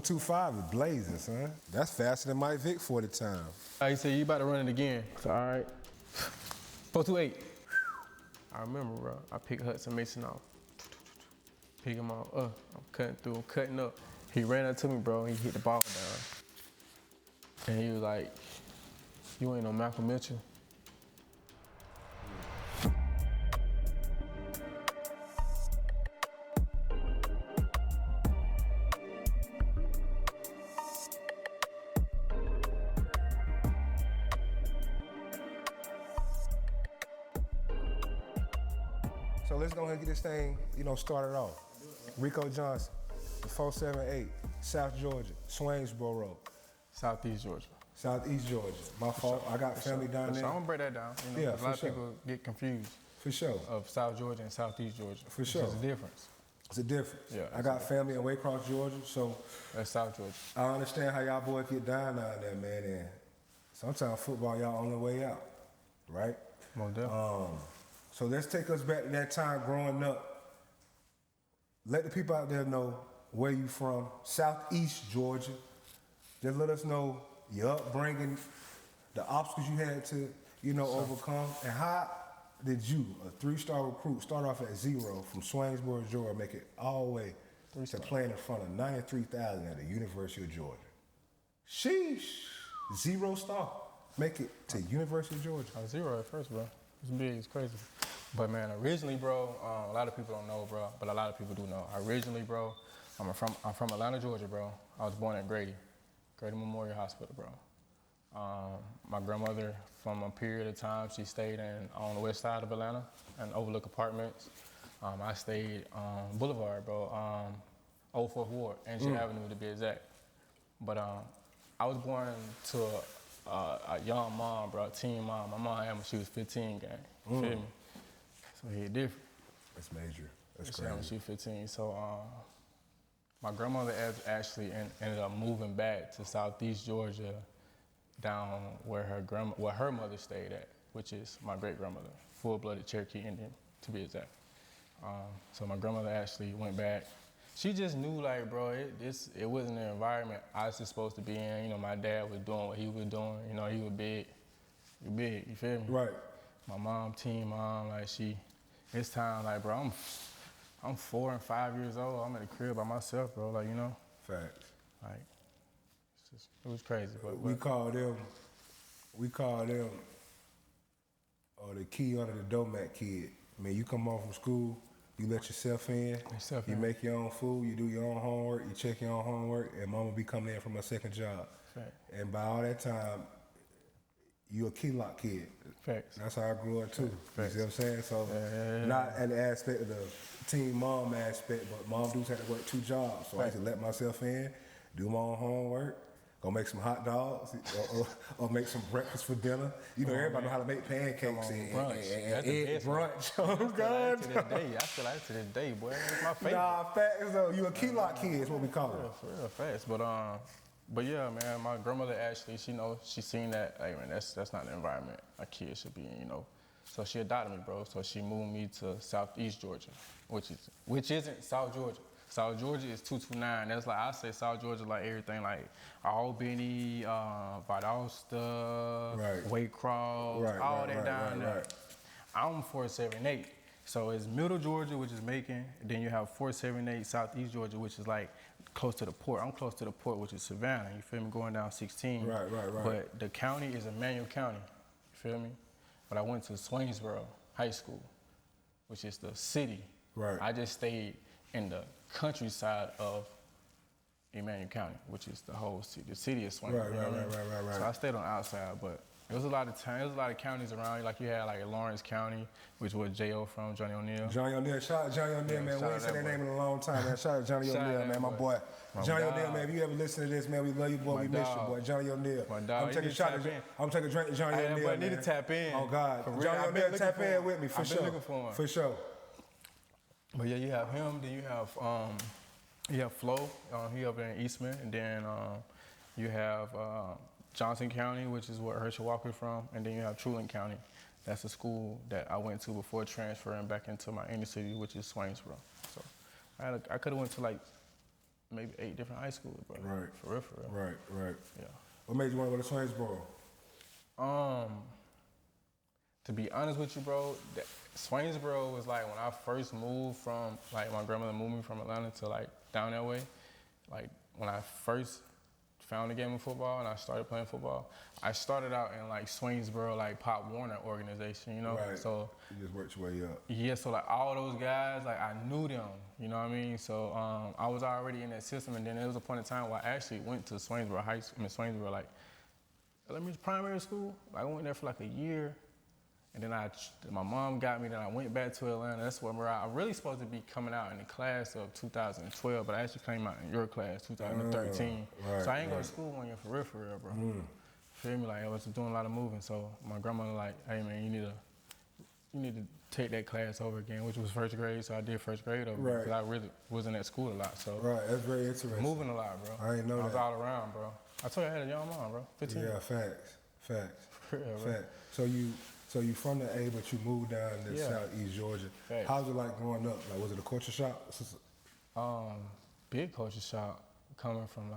4.25 is blazing, son. That's faster than Mike Vick 40 times. He said, you about to run it again. So, all right. 4.28. I remember, bro. I picked Hudson Mason off. Pick him off. I'm cutting through, I'm cutting up. He ran up to me, bro, and he hit the ball down. And he was like, you ain't no Malcolm Mitchell. So let's go ahead and get this thing, started off. Rico Johnson, the 478, South Georgia, Swainsboro. Southeast Georgia. Southeast Georgia. My fault. I got family down there. I'm gonna break that down. Yeah, a lot of people get confused. For sure. Of South Georgia and Southeast Georgia. For sure. There's a difference. It's a difference. Yeah. I got family in Waycross, Georgia, so that's South Georgia. I understand how y'all boys get down there, man. And sometimes football, y'all on the way out, right? Most definitely. So let's take us back to that time growing up. Let the people out there know where you from, Southeast Georgia. Just let us know your upbringing, the obstacles you had to, overcome, and how did you, a 3-star recruit, start off at 0 from Swainsboro, Georgia, make it all the way to playing in front of 93,000 at the University of Georgia? Sheesh, 0-star, make it to University of Georgia. I was 0 at first, bro. It's big, it's crazy. But man, originally, bro, a lot of people don't know, bro, but a lot of people do know. Originally, bro, I'm from Atlanta, Georgia, bro. I was born at Grady Memorial Hospital, bro. My grandmother, from a period of time, she stayed on the west side of Atlanta in Overlook Apartments. I stayed on Boulevard, bro, Old Fourth Ward, Angel Avenue to be exact. But I was born to a young mom, bro, a teen mom. My mom had when she was 15, gang. You feel me? So he different. That's major. That's crazy. crazy. When she was 15. So my grandmother actually ended up moving back to Southeast Georgia, down where her mother stayed at, which is my great grandmother, full-blooded Cherokee Indian, to be exact. So my grandmother actually went back. She just knew, like, bro, it wasn't the environment I was supposed to be in. My dad was doing what he was doing. He was big. You big, you feel me? Right. My mom, teen mom, like it's time, like, bro, I'm 4 and 5 years old. I'm in the crib by myself, bro, like, Facts. Like, it was crazy. But we call them, the key under the doormat kid. I mean, you come home from school, you let yourself in, you make your own food, you do your own homework, you check your own homework, and mama be coming in from her second job. Fact. And by all that time, you a key lock kid. Facts. That's how I grew up too. Facts. You see what I'm saying? So not an aspect of the teen mom aspect, but mom dudes had to work 2 jobs. So I had to let myself in, do my own homework, go make some hot dogs, or make some breakfast for dinner. Everybody know how to make pancakes and egg brunch. Oh God! I still like it to this day, boy. It's my favorite. Nah, facts though. You a key lock kid is what we call it. For real, facts. But yeah, man, my grandmother actually, she seen that, hey man, that's not the environment a kid should be in, So she adopted me, bro. So she moved me to Southeast Georgia, which isn't South Georgia. South Georgia is 229. That's like, I say South Georgia like everything like Albany, Valdosta, Waycross, all that down there. I'm 478. So it's Middle Georgia, which is Macon. Then you have 478 Southeast Georgia, which is like close to the port. I'm close to the port, which is Savannah. You feel me? Going down 16. Right. But the county is Emmanuel County. You feel me? But I went to Swainsboro High School, which is the city. Right. I just stayed in the countryside of Emmanuel County, which is the whole city. The city is Swainsboro. Right. So I stayed on the outside, but there was a lot of counties around. Like you had like Lawrence County, which was J.O. from Johnny O'Neal. Johnny O'Neal, shout out Johnny O'Neal, man. We ain't said that name in a long time, man. Shout out Johnny O'Neal, man, my boy. Johnny O'Neal, man. If you ever listen to this, man, we love you, boy. We miss you, boy. Johnny O'Neal. My dog. I'm taking a shot. I'm taking a drink to Johnny O'Neal, man. Need to tap in. Oh God, Johnny O'Neal, tap in with me for sure. Looking for him. For sure. But yeah, you have him. Then you have Flo. He up in Eastman, and then you have Johnson County, which is where Herschel Walker's from, and then you have Truland County. That's the school that I went to before transferring back into my inner city, which is Swainsboro. So I could have went to like maybe 8 different high schools, bro. Right. For real, for real. Right. Yeah. What made you want to go to Swainsboro? To be honest with you, bro, Swainsboro was like when I first moved from, like my grandmother moved me from Atlanta to like down that way. Like when I first found the game of football and I started playing football, I started out in like Swainsboro, like Pop Warner organization, you know? Right. So You just worked your way up. yeah, so like all those guys, like I knew them, you know what I mean? So I was already in that system, and then there was a point in time where I actually went to Swainsboro High School, Swainsboro like elementary, primary school. I went there for like a year, and then my mom got me, then I went back to Atlanta. That's where I really supposed to be coming out in the class of 2012, but I actually came out in your class, 2013. Right, so I ain't go to school 1 year for real, bro. Feel me? Like I was doing a lot of moving, so my grandmother like, hey man, you need to take that class over again, which was first grade, so I did first grade over because I really wasn't at school a lot. So that's very interesting. Moving a lot, bro. I didn't know that. I was all around, bro. I told you I had a young mom, bro. 15. Yeah, facts. For real, bro. Facts. So you from the A, but you moved down to Southeast Georgia. Facts. How's it like growing up? Like, was it a culture shock? Big culture shock coming from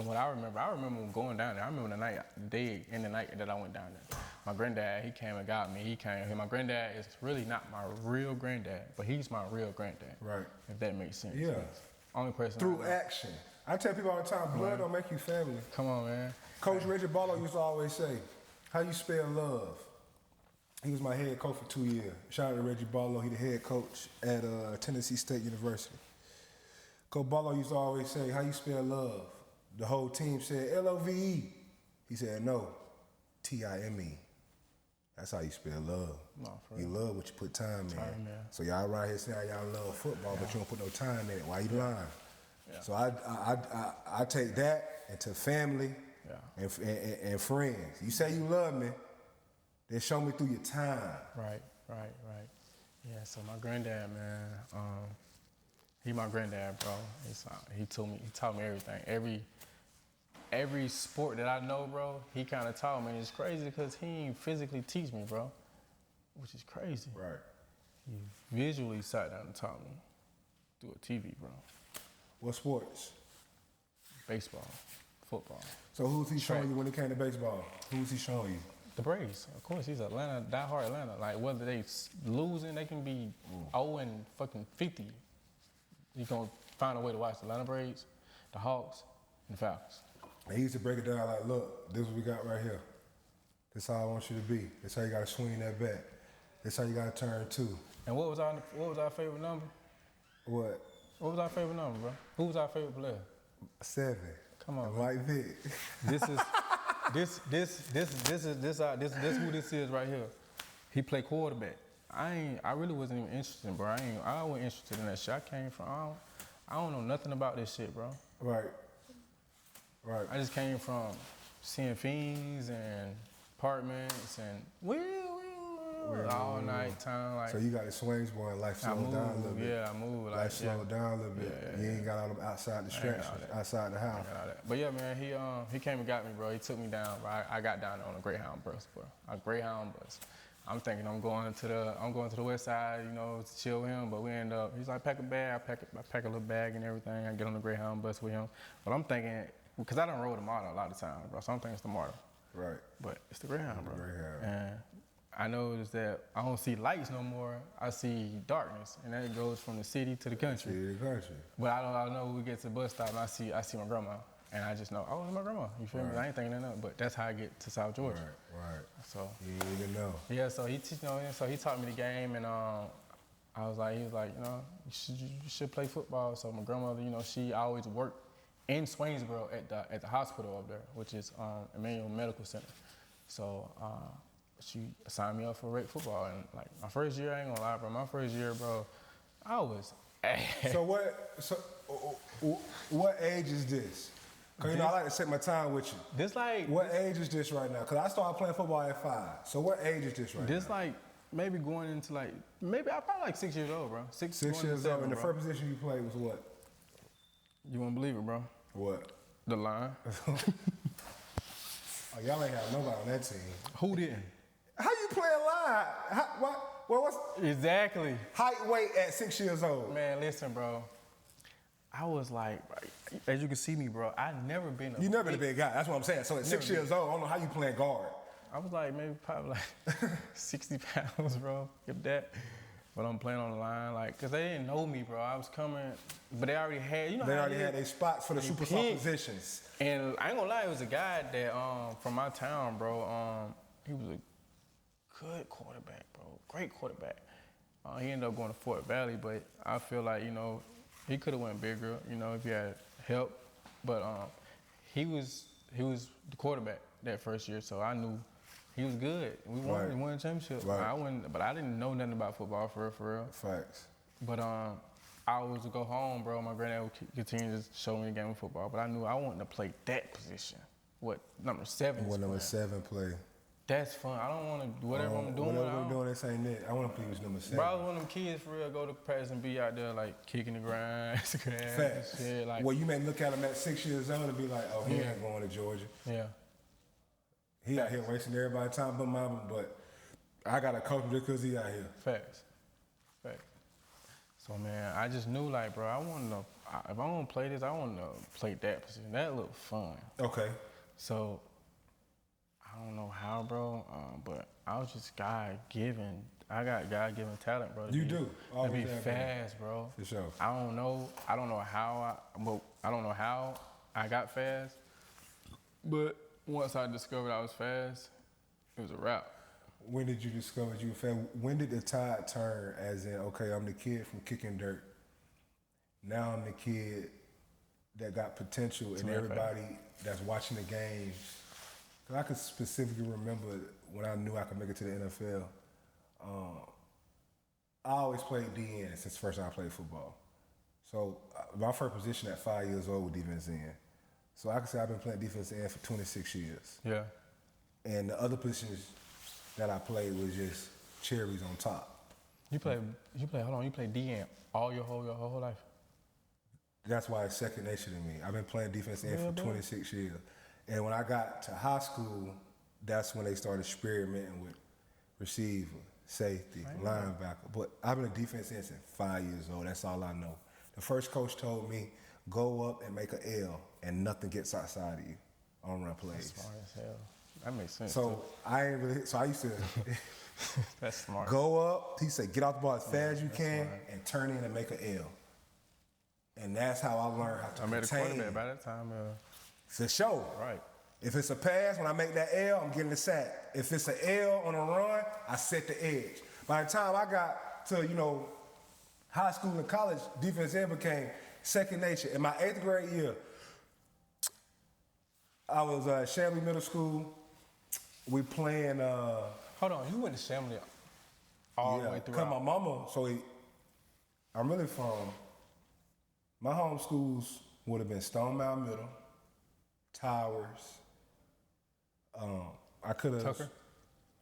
what I remember. I remember going down there. I remember the day and the night that I went down there. My granddad, he came and got me. My granddad is really not my real granddad, but he's my real granddad. Right. If that makes sense. Yeah. Only person. Through action. I tell people all the time, blood don't make you family. Come on, man. Coach Reggie Barlow used to always say, how you spell love? He was my head coach for 2 years. Shout out to Reggie Barlow. He the head coach at Tennessee State University. Coach Barlow used to always say, how you spell love? The whole team said L-O-V-E. He said, no, T-I-M-E. That's how you spell love. No, you love what you put time in. So y'all right here saying y'all love football, but you don't put no time in it. Why you lying? Yeah. So I take that into family and friends. You say you love me, then show me through your time. Right. Yeah, so my granddad, man, he my granddad, bro. He taught me everything. Every sport that I know, bro, he kind of taught me. It's crazy because he ain't physically teach me, bro, which is crazy. Right. He visually sat down and taught me through a TV, bro. What sports? Baseball, football. So who's he showing you when it came to baseball? Who's he showing you? The Braves, of course. He's Atlanta, diehard Atlanta. Like whether they losing, they can be 0 and fucking 50. You gonna find a way to watch the Atlanta Braves, the Hawks, and the Falcons. And he used to break it down like, look, this is what we got right here. This how I want you to be. This how you gotta swing that bat. This how you gotta turn two. And what was our favorite number? What? What was our favorite number, bro? Who was our favorite player? 7. Come on, White Vic. This who this is right here. He played quarterback. I really wasn't even interested, bro. I wasn't interested in that shit. I came from, I don't know nothing about this shit, bro. Right. I just came from seeing fiends and apartments and all night time. Like, so you got the swings, boy, and life slowed down a little bit. Yeah, I moved. Life slowed down a little bit. You ain't got all them outside distractions, outside the house. But yeah, man, he came and got me, bro. He took me down, bro. I got down there on a Greyhound bus, bro. A Greyhound bus. I'm thinking I'm going to the west side, you know, to chill with him, but we end up, he's like, pack a bag. I pack a little bag and everything. I get on the Greyhound bus with him. But I'm thinking, because I done rode the MARTA a lot of times, bro, so I'm thinking it's the MARTA. Right. But it's the Greyhound, bro. Greyhound. And I noticed that I don't see lights no more. I see darkness, and that goes from the city to the country. But I know when we get to the bus stop, and I see my grandma, and I just know, oh, it's my grandma. You feel me? I ain't thinking nothing, but that's how I get to South Georgia. Right. So you didn't even know. Yeah. So he taught me the game, and he was like, you know, you should play football. So my grandmother, you know, she always worked in Swainsboro at the hospital up there, which is Emmanuel Medical Center. So she signed me up for rec football, and like my first year, I ain't gonna lie, bro. My first year, bro, I was ass. So what age is this? Cause you know I like to set my time with you. This like what age is this right now? Cause I started playing football at 5. So what age is this right now? This like maybe going into like I'm probably like 6 years old, bro. Six years old. And the first position you played was what? You won't believe it, bro. What? The line. Oh, y'all ain't have nobody on that team. Who didn't? How you play a line? What's exactly height, weight at 6 years old? Man, listen, bro. I was like, as you can see me, bro, I never been You never been a big guy. That's what I'm saying. So at 6 years old, I don't know how you playing guard. I was like probably like 60 pounds, bro, if that. But I'm playing on the line, like, cause they didn't know me, bro. I was coming, but they already had, you know. They already had their spots for the super soft positions. And I ain't gonna lie, it was a guy that from my town, bro. He was a good quarterback, bro. Great quarterback. He ended up going to Fort Valley, but I feel like, you know, he could have went bigger, you know, if he had help. But he was the quarterback that first year, so I knew he was good. We won a championship. Right. But I didn't know nothing about football for real. Facts. But I was to go home, bro. My granddad would continue to show me the game of football, but I knew I wanted to play that position. What number 7? What number 7 play? That's fun. I don't want to do whatever I'm doing. Whatever I'm doing, this ain't it. I want to play with number 7. Bro, I was one of them kids for real. Go to practice and be out there like kicking the grind, Facts. shit. Like, well, you may look at him at 6 years old and be like, oh, he ain't going to Georgia. Yeah. He out here wasting everybody's time but mine, but I got to coach him just because he out here. Facts. So, man, I just knew, like, bro, I wanted to, if I want to play this, I want to play that position. That looked fun. Okay. So, I don't know how, bro, but I was just God-given. I got God-given talent, bro. You do. To be fast, bro. For sure. I don't know how I got fast, but once I discovered I was fast, it was a wrap. When did you discover you were fast? When did the tide turn as in, okay, I'm the kid from kicking dirt. Now I'm the kid that got potential and everybody that's watching the games. Cause I could specifically remember when I knew I could make it to the NFL. I always played DN since the first time I played football. So my first position at 5 years old was defense end. So I can say I've been playing defense end for 26 years. Yeah. And the other positions that I played was just cherries on top. You play DN all your whole life? That's why it's second nature to me. I've been playing defense end for 26 years. And when I got to high school, that's when they started experimenting with receiver, safety, linebacker. But I've been a defense end since 5 years old. That's all I know. The first coach told me, go up and make an L and nothing gets outside of you on run plays. That's smart as hell. That makes sense. So I used to that's smart. Go up, he said, get out the ball as fast as you can and turn in and make an L. And that's how I learned how to I made a contain. quarterback by that time. For sure. Right. If it's a pass, when I make that L, I'm getting the sack. If it's an L on a run, I set the edge. By the time I got to, high school and college, defense end became second nature. In my 8th grade year, I was at Chamblee Middle School. We playing. Hold on, you went to Chamblee all the way through. Cause my mama. I'm really from. My home schools would have been Stone Mountain Middle, Towers. I could have. Tucker.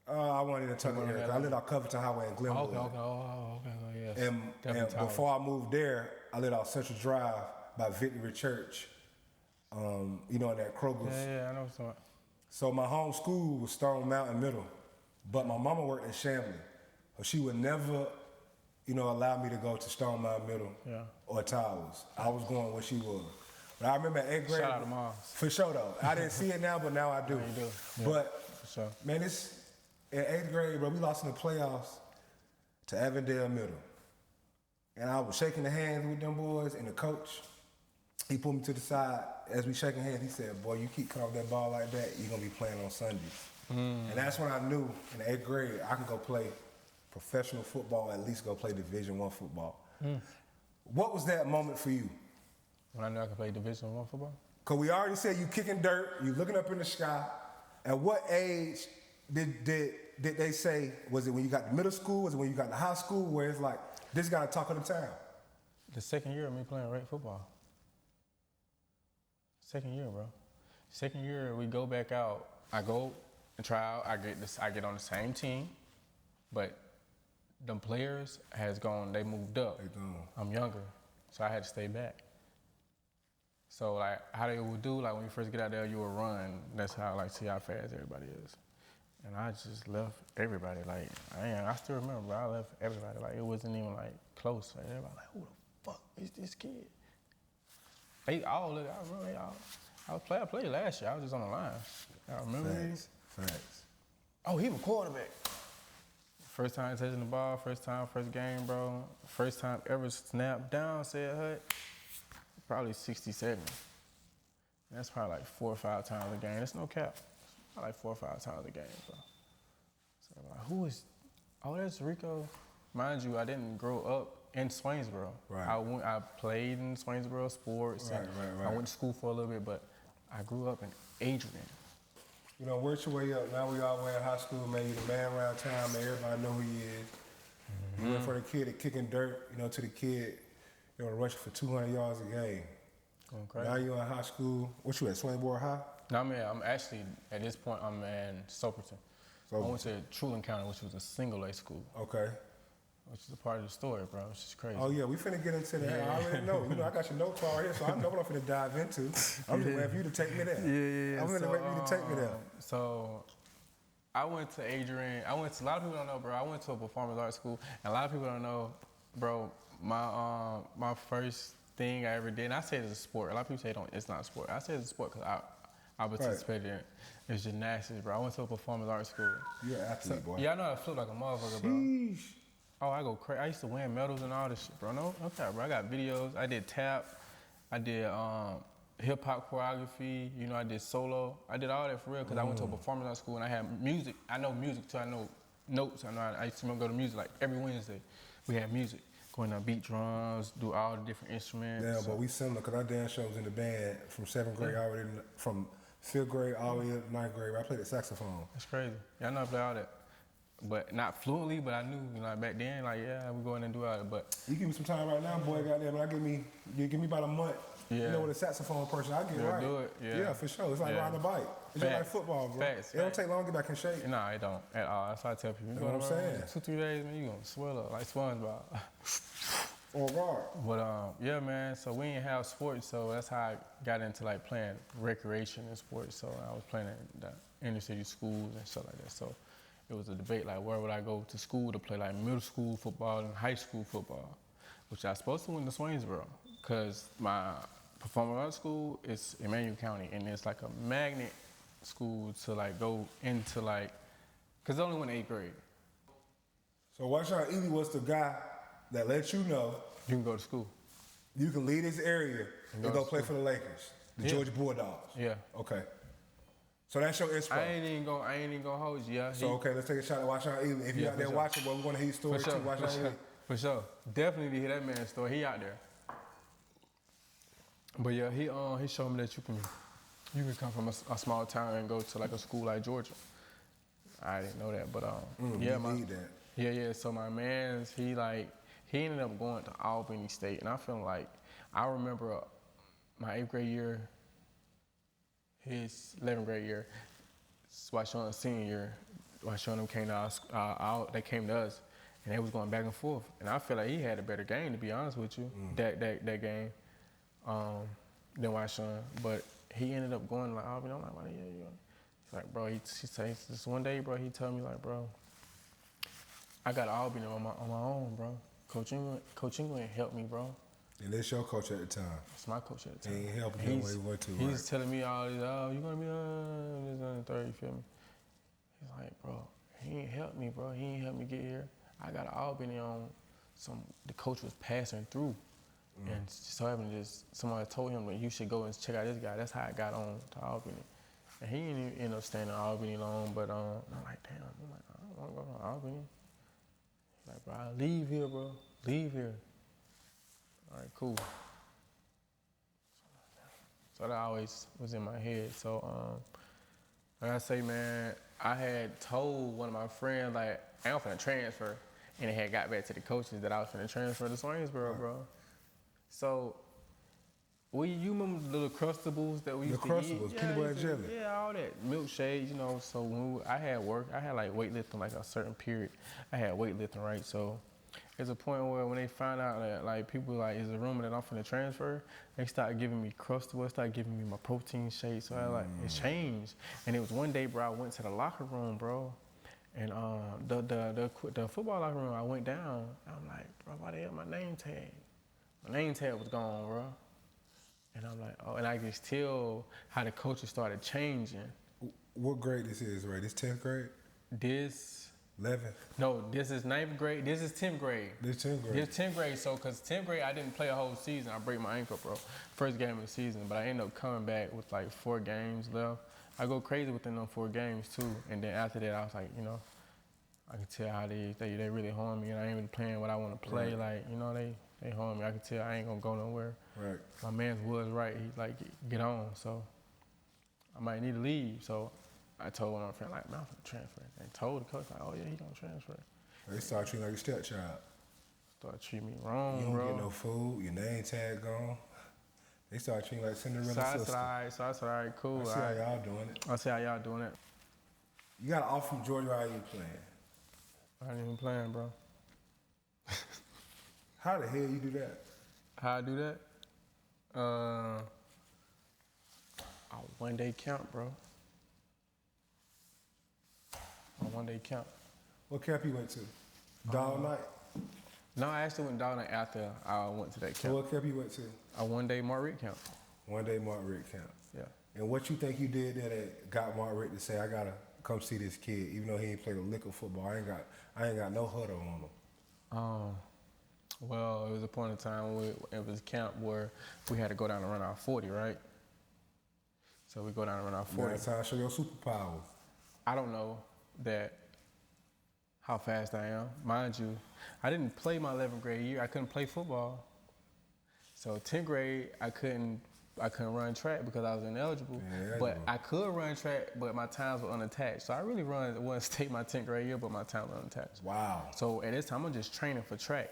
I wanted to Tucker area. I lived on Covington Highway in Glenwood. Okay, yes. And before I moved there, I lived on Central Drive by Victory Church. In that Kroger's. Yeah, I know what's up. So my home school was Stone Mountain Middle, but my mama worked in Chamblee. So she would never, allow me to go to Stone Mountain Middle or Towers. I was going where she was. But I remember at 8th grade. Shout out to Mars. For sure though. I didn't see it now, but now I do. Yeah, you do. Yeah, but for sure. Man, it's in 8th grade, bro, we lost in the playoffs to Avondale Middle. And I was shaking the hands with them boys and the coach. He pulled me to the side. As we shaking hands, he said, boy, you keep coming off that ball like that, you're going to be playing on Sundays. And that's when I knew in the 8th grade I can go play professional football, at least go play Division I football. What was that moment for you? When I knew I could play Division I football? Because we already said you kicking dirt, you looking up in the sky. At what age did they say, was it when you got to middle school, was it when you got to high school, where it's like, this got to talk of the town? The second year of me playing rec football. Second year, bro. Second year, we go back out. I go and try out. I get on the same team, but them players they moved up. They gone. I'm younger, so I had to stay back. So like how they would do, like when you first get out there, you would run. That's how see how fast everybody is. And I just left everybody. Like I still remember, bro, I left everybody. Like it wasn't even like close. Like, everybody like, who the fuck is this kid? They all look. I remember they all. I played last year. I was just on the line. I remember. Facts. Oh, he was quarterback. First time touching the ball, first game, bro. First time ever snapped down, said Hut. Probably 67. That's probably like 4 or 5 times a game. That's no cap. Probably like 4 or 5 times a game, bro. So like, who is? Oh, that's Rico. Mind you, I didn't grow up in Swainsboro. Right. I played in Swainsboro sports. Right. I went to school for a little bit, but I grew up in Adrian. You know, work your way up. Now we all way in high school, man. You the man around town, man. Everybody know who he is. Mm-hmm. You went for the kid at kicking dirt, you know, to the kid, you know, rushing for 200 yards a game. Okay. Now you in high school. What you at, Swainsboro High? No, man, I'm actually, at this point, I'm in Soperton. I went to Truland County, which was a single A school. Okay. Which is a part of the story, bro. It's just crazy. Oh, yeah, we finna get into that. I already know. You know, I got your notes all here, so I know what I'm finna dive into. I'm just waiting for you to take me there. Yeah. I'm finna wait for you to take me there. So, I went to Adrian. A lot of people don't know, bro. I went to a performance arts school, and a lot of people don't know, bro, my first thing I ever did, and I say it's a sport. A lot of people say it's not a sport. I say it's a sport because I participated in it. It's gymnastics, bro. I went to a performance arts school. You're an athlete, boy. Yeah, I know how to flip like a motherfucker, bro. Sheesh. Oh, I go crazy. I used to win medals and all this shit, bro. No cap, bro. I got videos. I did tap. I did hip hop choreography. You know, I did solo. I did all that for real because I went to a performance arts school and I had music. I know music too. I know notes. I used to go to music like every Wednesday. We had music. Going to beat drums, do all the different instruments. Yeah, but we similar because our dance show was in the band from 7th grade already, from 5th grade all the way up to 9th grade. I played the saxophone. That's crazy. Yeah, I know I play all that. But not fluently, but I knew, you know, back then, like, yeah, we go in and do all that. But you give me some time right now, boy, goddamn, you give me about a month. Yeah. You know, with a saxophone person, I get right. Do it. Yeah, for sure. It's like riding a bike. It's just like football, bro. It don't take long to get back in shape. No, it don't at all. That's why I tell people. You know what I'm saying? 2-3 days, man, you gonna swell up like SpongeBob. Oh, God. But yeah, man. So we didn't have sports, so that's how I got into like playing recreation and sports. So I was playing in the inner city schools and stuff like that. So it was a debate like where would I go to school to play like middle school football and high school football, which I was supposed to win to Swainsboro, cause my performing arts school is Emmanuel County, and it's like a magnet school to like go into like, cause I only went 8th grade. So Washawn Ely was the guy that let you know you can go to school. You can leave this area and go play for the Lakers, the Georgia Bulldogs. Yeah. Okay. So that's your inspo. I ain't even gonna hold you. Yeah. So okay, let's take a shot at Washawn Ely. If you're out there watching, well, we're gonna hear your story too. Washawn Ely. For sure. Definitely to hear that man's story. He out there. But yeah, he showed me that you can come from a small town and go to like a school like Georgia. I didn't know that, but yeah, yeah. So my man's he ended up going to Albany State, and I feel like I remember my 8th grade year, his 11th grade year, Washawn's senior year. Washawn came to us, they came to us, and they was going back and forth, and I feel like he had a better game, to be honest with you, that game. Than Washawn, but he ended up going like Albany. I'm like, why you? He's like, bro. He says this one day, bro. He told me like, bro, I got Albany on my own, bro. Coach England helped me, bro. And that's your coach at the time. It's my coach at the time. He ain't helping him where he went to. He's telling me all this. Oh, you gonna be this and the third. You feel me? He's like, bro, he ain't helped me, bro. He ain't helped me get here. I got Albany on the coach was passing through. And so happened somebody told him that you should go and check out this guy. That's how I got on to Albany. And he didn't even end up staying in Albany long, but I'm like, damn, I don't want to go to Albany. He's like, bro, leave here, bro. Leave here. All right, cool. So that always was in my head. So like I say, man, I had told one of my friends, like, I'm finna transfer. And it had got back to the coaches that I was finna transfer to Swainsboro, bro. So, you remember the little Crustables that we used to eat? The Crustables, peanut butter and jelly. Yeah, all that. Milkshakes, you know. So when I had work, I had like weightlifting like a certain period. I had weightlifting, right? So there's a point where when they find out that like people like, is a rumor that I'm finna transfer, they start giving me Crustables, start giving me my protein shake. So I like, it changed. And it was one day, bro, I went to the locker room, bro. And the football locker room, I went down. I'm like, bro, why they have my name tag? My name tag was gone, bro. And I'm like, oh, and I can tell how the coaches started changing. What grade this is, right? This 10th grade? This, 11th? no, this is 9th grade. This is 10th grade. This 10th grade? This 10th grade, so, because 10th grade, I didn't play a whole season. I break my ankle, bro. First game of the season, but I ended up coming back with like 4 games left. I go crazy within them 4 games, too. And then after that, I was like, you know, I can tell how they really harm me, and I ain't really playing what I want to play. Right. Like, you know, they harm me. I can tell I ain't gonna go nowhere. Right. My man was right. He's like, get on. So I might need to leave. So I told my friend, like, man, I'm gonna transfer. And told the coach, like, oh yeah, he gonna transfer. They start treating you like a stepchild. Start treating me wrong, you don't bro. get no food. Your name tag gone. They start treating you like Cinderella sister. So I said, all right, cool. I see how y'all doing it. I see how y'all doing it. You got an offer from Georgia. How you playing? I ain't even playing, bro. How the hell you do that? How I do that? A one-day count, bro. A one-day count. What camp you went to? Dog night? No, I actually went dog night after I went to that camp. So what camp you went to? A one-day Mark Rick camp. One-day Mark Rick camp. Yeah. And what you think you did that got Mark Rick to say, I gotta come see this kid, even though he ain't played a lick of football. I ain't got no huddle on him. Well, it was a point in time where it was a camp where we had to go down and run our 40, right? So we go down and run our 40. That's how I show your superpowers. I don't know how fast I am. Mind you, I didn't play my 11th grade year. I couldn't play football. So 10th grade, I couldn't run track because I was ineligible. Yeah, but I could run track, but my times were unattached. So I really wasn't state my 10th grade year, but my times were unattached. Wow. So at this time, I'm just training for track,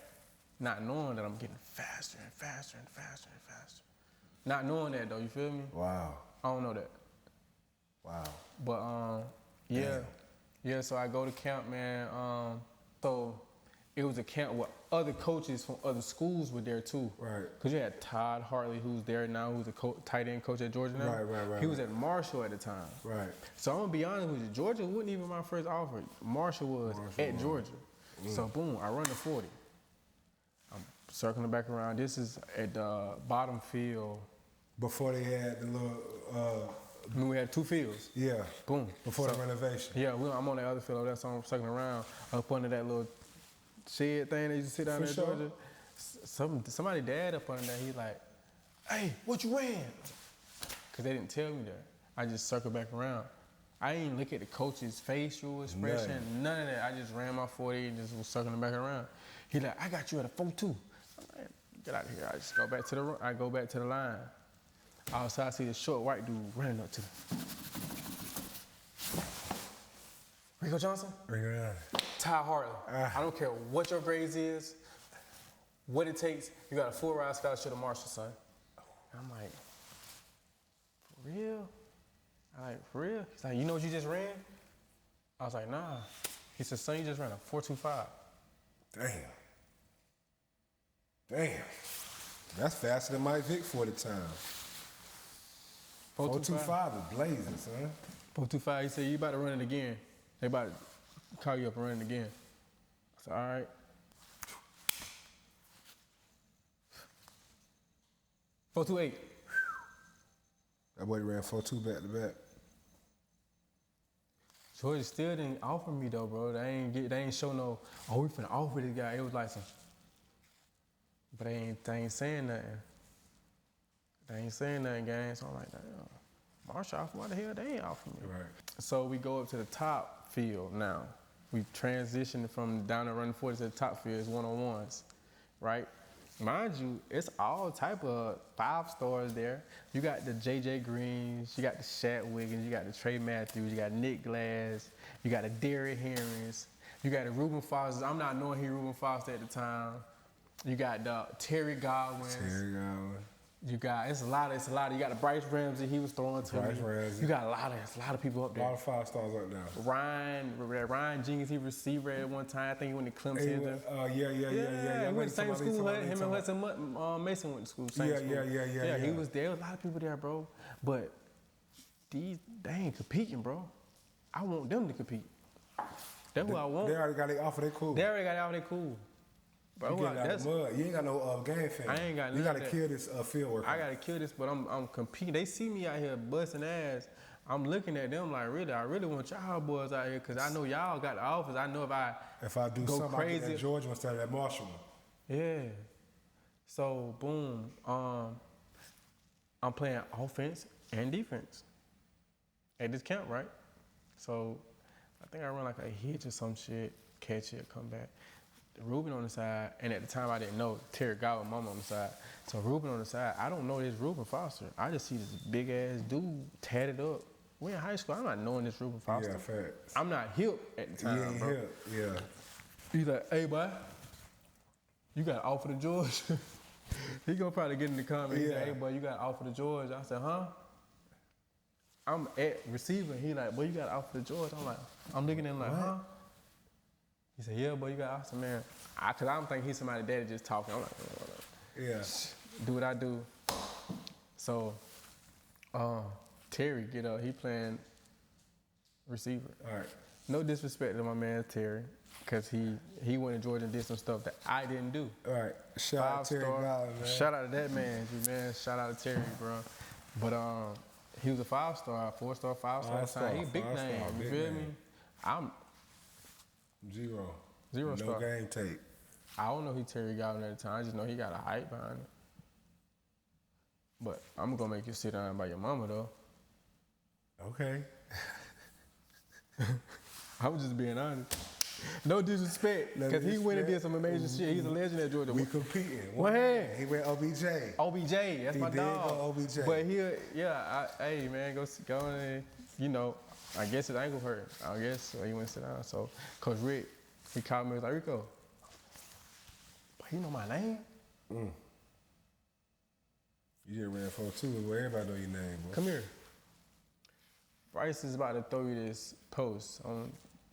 not knowing that I'm getting faster and faster and faster and faster. Not knowing that though, you feel me? Wow. I don't know that. Wow. But yeah. Damn. Yeah, so I go to camp, man. So it was a camp where other coaches from other schools were there too. Right. Because you had Todd Hartley, who's there now, who's a tight end coach at Georgia now. Right. He was at Marshall at the time. Right. So I'm gonna be honest with you, Georgia wasn't even my first offer. Marshall was at Georgia. So boom, I run the 40. I'm circling back around. This is at the bottom field. Before they had the little. We had 2 fields. Yeah. Boom. Before the renovation. Yeah, I'm on the other field over there, so I'm circling around up under that little shed thing that used to sit down there in Georgia. Somebody dad up under there, he's like, hey, what you ran? Because they didn't tell me that. I just circled back around. I didn't look at the coach's facial expression, none of that. I just ran my 40 and just was circling back around. He like, I got you at a 4-2. I'm like, get out of here. I just go back to the line. Also, I see this short white dude running up to me. Rico Johnson? Rico Johnson. Ty Hartley. I don't care what your grades is, what it takes. You got a full ride scholarship to Marshall, son. I'm like, for real? I'm like, for real? He's like, you know what you just ran? I was like, nah. He said, son, you just ran a 4.25. Damn. That's faster than Mike Vick for the time. 4.25 is blazing, son. 4.25, he said, you about to run it again. They about to call you up and run it again. I said, all right. 4.28. That boy ran 4.2 back to back. Georgia still didn't offer me though, bro. They ain't show no, oh, we finna offer this guy. It was like some, but they ain't saying nothing. They ain't saying nothing, gang. So I'm like, damn, Marshall, why the hell they ain't offer me? Right. So we go up to the top field now. We transitioned from down and running 40 to the top field. It's one-on-ones, right? Mind you, it's all type of 5-stars there. You got the J.J. Greens, you got the Shaq Wiggins, you got the Trey Matthews, you got Nick Glass, you got the Derrick Henrys, you got the Reuben Fosters. I'm not knowing he Reuben Foster at the time. You got the Terry Godwins. You got, it's a lot. You got the Bryce Ramsey, he was throwing to me. You got a lot of people up there. A lot of 5-stars up there. Ryan Jenkins, he receiver at one time. I think he went to Clemson. Yeah. He went to the same school. Him and Hudson Mason went to school. Yeah, he was there. A lot of people there, bro. But they ain't competing, bro. I want them to compete. That's who I want. They already got their offer. They cool. They already got their offer. They cool. Bro, You getting out of the mud. You ain't got no game film. I ain't got You none gotta of that. kill this field worker. I gotta kill this, but I'm competing. They see me out here busting ass. I'm looking at them like, really, I really want y'all boys out here because I know y'all got the offense. I know if I do go something, crazy, I get that Georgia instead of that Marshall one. yeah. So boom, I'm playing offense and defense at this camp, right? So I think I run like a hitch or some shit, catch it, come back. Ruben on the side, and at the time I didn't know Terry got with Mama on the side. So Ruben on the side, I don't know this Ruben Foster. I just see this big ass dude tatted up. We in high school. I'm not knowing this Ruben Foster. Yeah, facts. I'm not hip at the time, You ain't bro. hip, yeah. He's like, hey, boy, you got offer to George. He gonna probably get in the comments. He's like, hey, boy, you got offer to George. I said, huh? I'm at receiver. He like, boy, you got offer to George. I'm like, I'm looking at him like, What? huh? He said, yeah, boy, you got offer, man. Cause I don't think he's somebody daddy just talking. I'm like, Yeah. do what I do. So, Terry get up. He playing receiver. All right. No disrespect to my man Terry, cause he went to Georgia and did some stuff that I didn't do. All right. Shout out to Terry Garland, man. Shout out to that man, man. Shout out to Terry, bro. But he was a 5-star, 4-star, 5-star. He big name. You feel me? I'm Zero no star. Game tape. I don't know who Terry Garland at the time. I just know he got a hype behind it. But I'm gonna make you sit down by your mama though. Okay. I was just being honest. No disrespect, because he went and did some amazing shit. He's a legend at Georgia. We competing. What hand? He went OBJ. OBJ, that's He my did dog. go OBJ. But hey man, go and, you know, I guess his ankle hurt. I guess so he went to sit down. So Coach Rick, he called me, he was like, Rico, but you know my name? You just ran 4-2, where everybody know your name, boy. Come here. Bryce is about to throw you this post.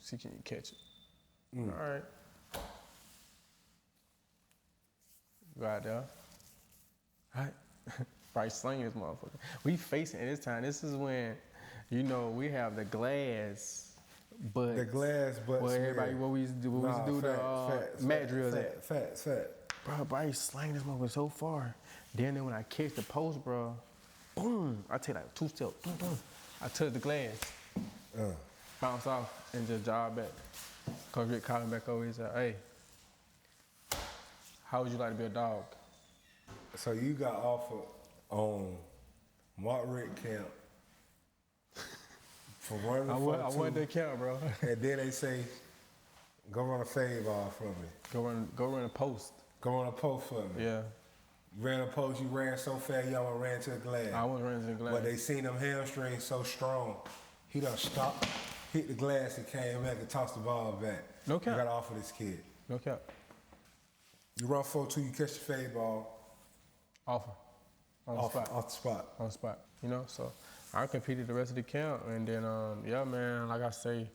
See can you catch it. All right. Go out there. All right. Bryce slinging this motherfucker. We facing it this time. This is when, you know, we have the glass, but The glass, but well, everybody, what we used to do, the mat drills at. Facts. Bro, Bryce slanging this motherfucker so far. Then when I catch the post, bro, boom, I take like 2 steps, boom, boom. I touch the glass, bounce off, and just jog back. Coach Rick called him back over. He said, hey, how would you like to be a dog? So you got offered on Mark Rick camp for running the 4-2. I won that count, bro. And then they say, go run a fade ball for me. Go run a post. Go run a post for me. Yeah. You ran a post, you ran so fast, y'all ran to the glass. I was running to the glass. But they seen them hamstrings so strong, he done stopped, hit the glass, and came back and tossed the ball back. No cap. You got to offer this kid. No cap. You run 4-2, you catch the fade ball. Offer. On the spot. Off the spot. On the spot. You know, so I competed the rest of the camp. And then, yeah, man, like I say,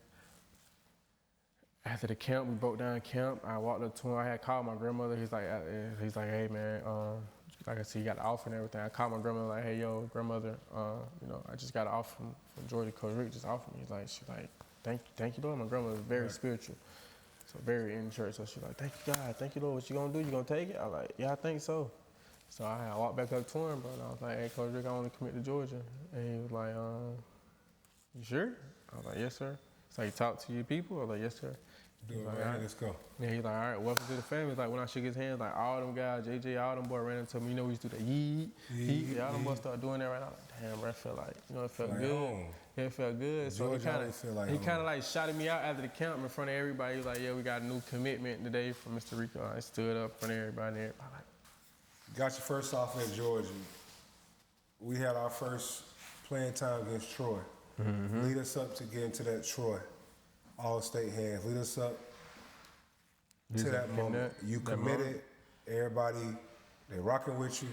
after the camp, we broke down camp. I walked up to him. I had called my grandmother. He's like, hey, man, like I said, you got the offer and everything. I called my grandmother, like, hey, yo, grandmother, you know, I just got an offer from Georgia. Coach Rick just offered me. She's like, thank you, Lord. My grandmother is very spiritual, so very in church. So she's like, thank you, God. Thank you, Lord. What you gonna do? You gonna take it? I was like, yeah, I think so. So I walked back up to him, bro, and I was like, hey, Coach Rick, I want to commit to Georgia. And he was like, you sure? I was like, yes, sir. So you talk to your people? I was like, yes, sir. Do it, like, man. all right. Let's go. Yeah, he's like, all right, welcome to the family. It's like when I shook his hands, like all them guys, JJ, all them boys ran into me. You know, we used to do the yeet. All them boys started doing that right now. Like, damn, bro, I felt like, you know, it felt good. Home. Yeah, it felt good. So Georgia he always feel like he home. kind of like shouted me out after the camp in front of everybody. He was like, yeah, we got a new commitment today from Mr. Rico. I stood up in front of everybody. And everybody like, Got your first off at Georgia. We had our first playing time against Troy. Lead us up to get into that Troy All-State hands. Lead us up to that moment. You committed. Everybody, they rocking with you.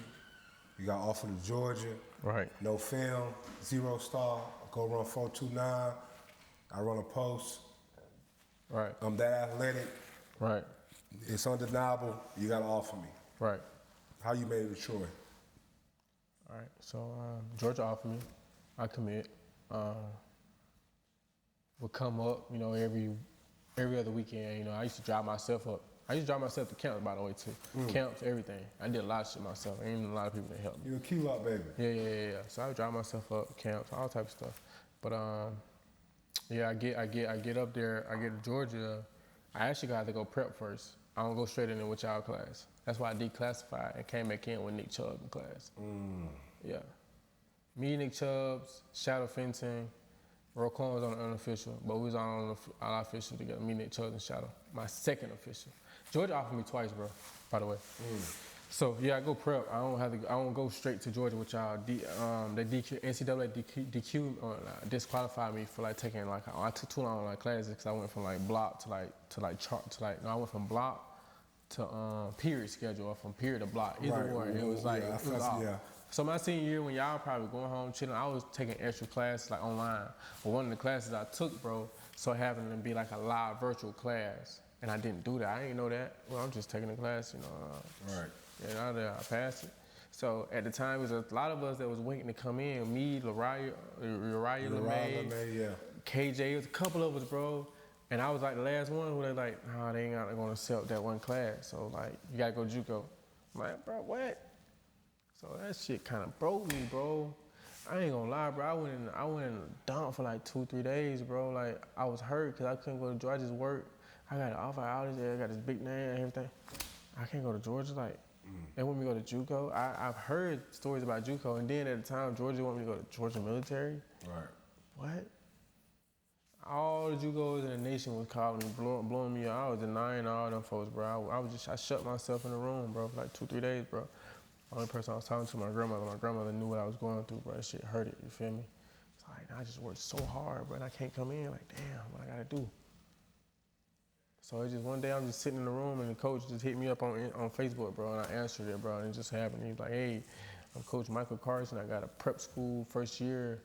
You got offered to Georgia. right, No film, 0 star. Go run 4.29. I run a post. right, I'm that athletic. right, It's undeniable. You got to offer me. right. How you made it to Troy? All right, so Georgia offered me. I commit. Would come up, you know, every other weekend. You know, I used to drive myself up I used to drive myself to camps, by the way, too. Camps, everything. I did a lot of shit myself. Ain't even a lot of people that helped me. You a Q-Lot baby. Yeah. So I would drive myself up, camps, all type of stuff. But yeah, I get up there, I get to Georgia. I actually got to go prep first. I don't go straight in with y'all class. That's why I declassified and came back in with Nick Chubb in class. Yeah. Me, Nick Chubbs, Shadow Fenton, Roquan was on the unofficial, but we was on the official together. Me, Nick Chubbs, and Shadow. My second official. Georgia offered me twice, bro. By the way. So yeah, I go prep. I don't go straight to Georgia with y'all. NCAA disqualified me for like taking like I took too long like classes because I went from like block I went from block to period schedule or from period to block. Either one, it was like it was off. So my senior year, when y'all probably going home chilling, I was taking extra classes like online. But one of the classes I took, bro, so happened to be like a live virtual class, and I didn't do that. I didn't know that. Well, I'm just taking the class, you know. Right. Yeah, I passed it. So at the time, it was a lot of us that was waiting to come in. Me, Uriah LeMay, yeah. KJ, it was a couple of us, bro. And I was like the last one who they like, nah, they ain't gonna accept that one class. So like, you gotta go JUCO. I'm like, bro, what? So that shit kind of broke me, bro. I ain't gonna lie, bro. I went in a dump for like 2-3 days, bro. Like I was hurt because I couldn't go to Georgia. I just worked. I got an offer out there. I got this big name and everything. I can't go to Georgia. Like they want me to go to JUCO. I've heard stories about JUCO, and then at the time, Georgia wanted me to go to Georgia military. Right. What? All the JUCOs in the nation was calling me, blowing me up. I was denying all them folks, bro. I shut myself in the room, bro, for like 2-3 days, bro. Only person I was talking to my grandmother. My grandmother knew what I was going through, bro. That shit hurt it, you feel me? It's like, I just worked so hard, bro, and I can't come in. Like, damn, what I gotta do? So it's just one day I'm just sitting in the room and the coach just hit me up on Facebook, bro, and I answered it, bro, and it just happened. He's like, hey, I'm Coach Michael Carson. I got a prep school first year,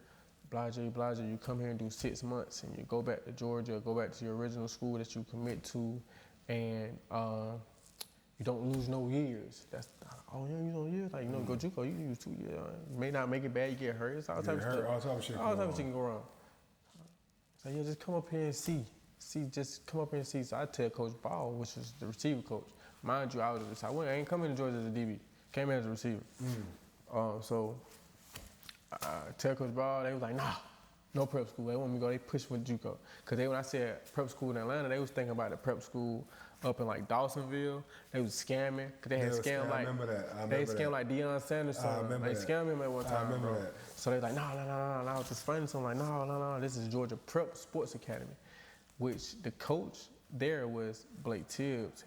blase. You come here and do 6 months, and you go back to Georgia, go back to your original school that you commit to, and you don't lose no years. That's oh yeah, you know years. Like go JUCO, you use 2 years. You may not make it bad, you get hurt. It's all type of stuff. All type of shit. All type of shit can go wrong. So yeah, just come up here and see. Just come up here and see. So I tell Coach Ball, which is the receiver coach. Mind you, I ain't coming to Georgia as a DB. Came in as a receiver. So I tell Coach Ball, they was like, nah, no prep school. They want me to go. They pushed me to JUCO. Cause when I said prep school in Atlanta, they was thinking about the prep school up in like Dawsonville. They was scamming. Cause they had scammed like, they scammed like Deion Sanders. They scammed him at one time, bro. That. So they like, no, I was explaining to them like, no, this is Georgia Prep Sports Academy, which the coach there was Blake Tibbs,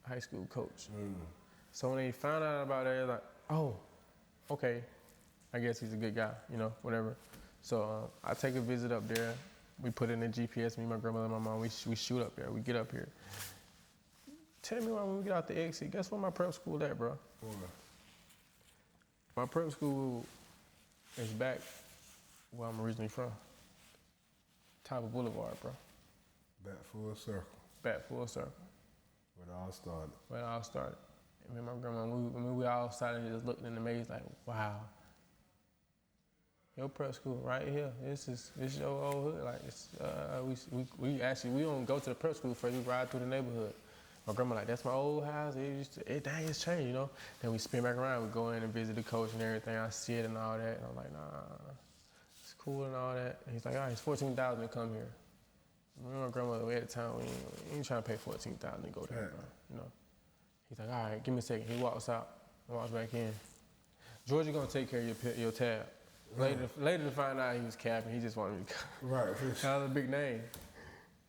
high school coach. So when they found out about that, they're like, oh, okay, I guess he's a good guy, whatever. So I take a visit up there. We put in the GPS, me, my grandmother, and my mom, we shoot up there, we get up here. Tell me when we get out the exit, guess where my prep school at, bro? My prep school is back where I'm originally from. Tyler Boulevard, bro. Back full circle. Back full circle. Where it all started. Where it all started. And me and my grandma, we all sat and just looked in the maze like, wow. Your prep school right here. This your old hood. Like we don't go to the prep school first. We ride through the neighborhood. My grandma like, that's my old house. Everything has changed, Then we spin back around. We go in and visit the coach and everything. I see it and all that. And I'm like, nah, it's cool and all that. And he's like, all right, it's $14,000 to come here. Me and my grandmother at the time, we ain't trying to pay $14,000 to go there, bro. He's like, all right, give me a second. He walks out, walks back in. Georgia gonna take care of your tab. Later to find out he was capping. He just wanted me to come. Right. That was a big name.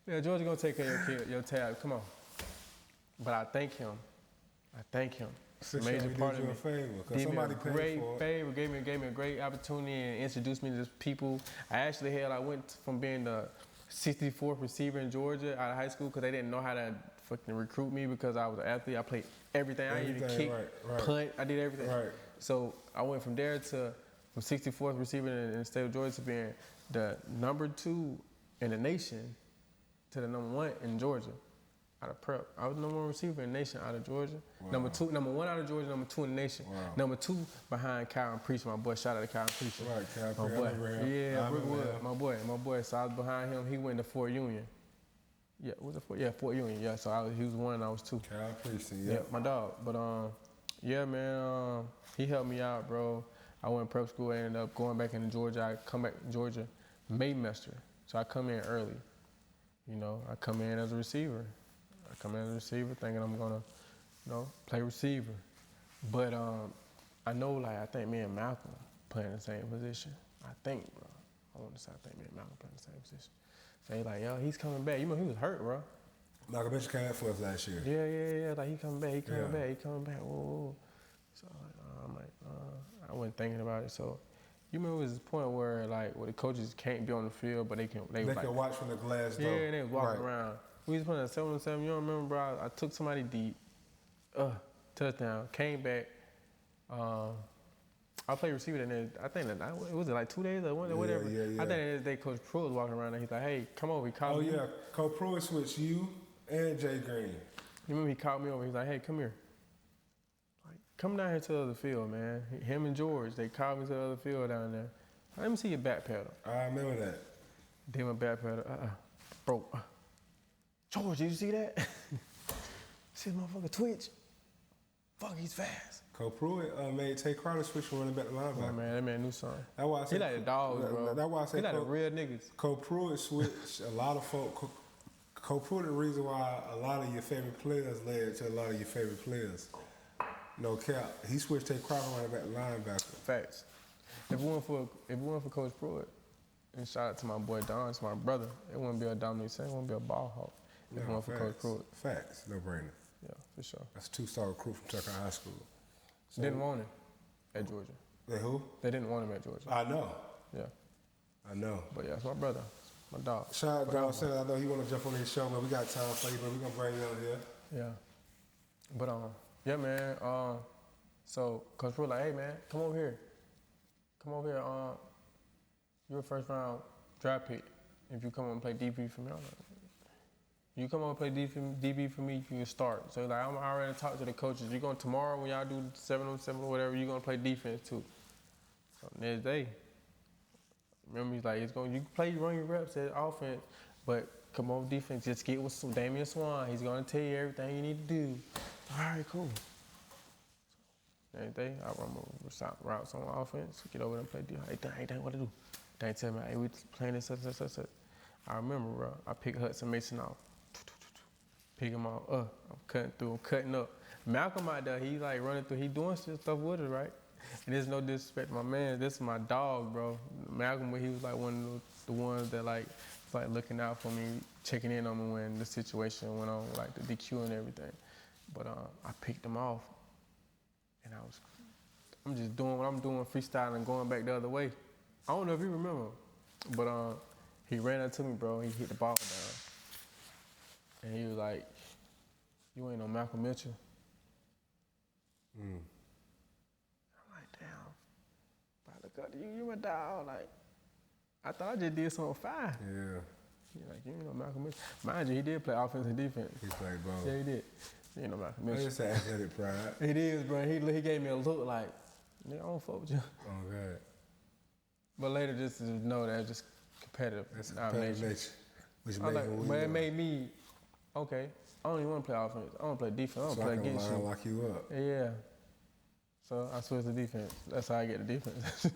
Yeah, Georgia gonna take care of your tab. Come on. But I thank him. It's a major part of me. Gave me a great favor. Gave me a great opportunity and introduced me to people. I went from being the 64th receiver in Georgia out of high school because they didn't know how to fucking recruit me because I was an athlete. I played everything. I even kick, punt. I did everything. Right. So I went from there from 64th receiver in the state of Georgia to being the number 2 in the nation to the number 1 in Georgia. Out of prep. I was the number 1 receiver in the nation out of Georgia. Wow. Number 1 out of Georgia, number 2 in the nation. Wow. Number 2 behind Kyron Preacher, my boy. Shout out to Kyron Preacher. Right, my boy. Yeah, Brookwood, my boy. So I was behind him. He went to Fort Union. Yeah, was it Fort? Yeah, Fort Union. Yeah, so he was 1 and I was 2. Cal Precinct, Yeah, my dog. But yeah, man, he helped me out, bro. I went to prep school. I ended up going back into Georgia. I come back to Georgia Maymester, so I come in early. You know, I come in as a receiver. I come in as a receiver thinking I'm gonna, play receiver. But I know, like, I think me and Malcolm play in the same position. I think, bro. I want to say I think me and Malcolm play in the same position. So he like, yo, he's coming back. You know, he was hurt, bro. Malcolm Mitchell came for us last year. Yeah. Like, he coming back. He coming back. Whoa. So I wasn't thinking about it. So you remember it was this point where, like, where the coaches can't be on the field, but they can watch from the glass door. Yeah, and they was walking around. We was playing 7-on-7. You don't remember, bro? I took somebody deep. Touchdown. Came back. I played receiver that day. I think that it was like 2 days or one day, whatever. Yeah. I think that day Coach Pruitt was walking around and he's like, hey, come over. He called me. Oh, yeah. Coach Pruitt switched you and Jay Green. You remember he called me over. He's like, hey, come here. Like, come down here to the other field, man. Him and George, they called me to the other field down there. Let me see your back pedal. I remember that. Then my back pedal, bro. George, did you see that? See the motherfucker twitch? Fuck, he's fast. Coach Pruitt made Tay Crowder switch from running back to linebacker. Oh, man, that man knew something. That's why I said he like the dogs, bro. That's why I said he like the real niggas. Coach Pruitt switched a lot of folk. Coach Pruitt, the reason why a lot of your favorite players led to a lot of your favorite players. No cap. He switched Tay Crowder running back to linebacker. Facts. If it weren't for Coach Pruitt, and shout out to my boy Don, it's my brother, it wouldn't be a Dominic Saint, it wouldn't be a ball hawk. If it weren't for Coach Pruitt. Facts, no brainer. Yeah, for sure. That's a 2-star recruit from Tucker High School. So, didn't want him at Georgia. They who? They didn't want him at Georgia. I know. Yeah. I know. But yeah, it's my brother, my dog. Shout out Don Center. I know he want to jump on this show, man. We got time for you, but we're going to bring you on here. Yeah. But yeah, man. So Coach Pruitt like, hey man, come over here. You're a first round draft pick. If you come on and play DB for me, I'm like, you come on and play DB for me, you can start. So like, I'm already talking to the coaches. You're going tomorrow when y'all do 7-on-7 or whatever, you're gonna play defense too. So next day, remember he's like, you can run your reps at offense, but come on defense, just get with Damian Swan. He's gonna tell you everything you need to do. All right, cool. So, next day, I run my routes on offense, get over there and play defense. Hey, what to do? They tell me, hey, we playing this, such. I remember, bro, I picked Hudson Mason off. Pick him off, I'm cutting up. Malcolm out there, he like running through, he doing stuff with it, right? And there's no disrespect to my man, this is my dog, bro. Malcolm, he was like one of the ones that like looking out for me, checking in on me when the situation went on, like the DQ and everything. But I picked him off, and I'm just doing what I'm doing, freestyling, going back the other way. I don't know if you remember, but he ran up to me, bro. He hit the ball down, and he was like, "You ain't no Malcolm Mitchell." I'm like, damn. But I look up to you, you my dog. Like, I thought I just did something fine. Yeah. He like, you ain't no Malcolm Mitchell. Mind you, he did play offense and defense. He played both. Yeah, he did. He ain't no Malcolm Mitchell. It's athletic pride. It is, bro. He gave me a look like, nigga, I don't fuck with you. Oh, God. But later, just to know that it's just competitive. That's competitive nature. Which it made me, okay, I don't even want to play offense. I want to play defense. I want to play against you. Lock you up. Yeah. So I switched to defense. That's how I get the defense.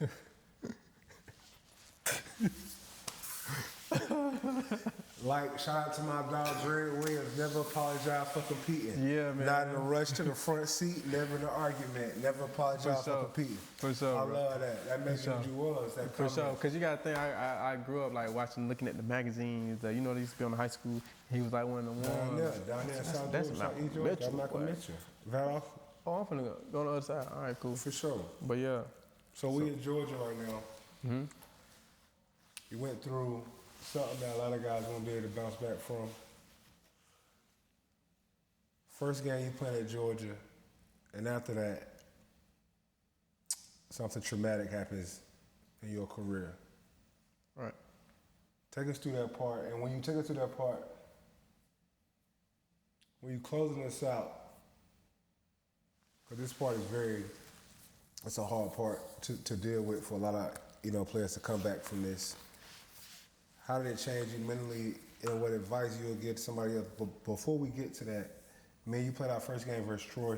Like, shout out to my dog, Greg Williams. Never apologize for competing. Yeah, man. Not in a rush to the front seat, never in an argument. Never apologize for competing. For sure, I love that. That makes you who you was. That for sure. Because you got to think, I grew up, like, looking at the magazines. They used to be on the high school. He was, like, one of the ones. Down there in South That's Georgia, Malcolm Mitchell. That's Malcolm Mitchell. That off? Oh, I'm finna go on the other side. All right, cool. For sure. But, yeah. So we in Georgia right now. Mm-hmm. You went through something that a lot of guys won't be able to bounce back from. First game you played at Georgia, and after that, something traumatic happens in your career. Right. Take us through that part, and when you take us through that part, when you closing this out, because this part is it's a hard part to deal with for a lot of players to come back from this. How did it change you mentally and what advice you'll give to somebody else. But before we get to that, man, you played our first game versus Troy.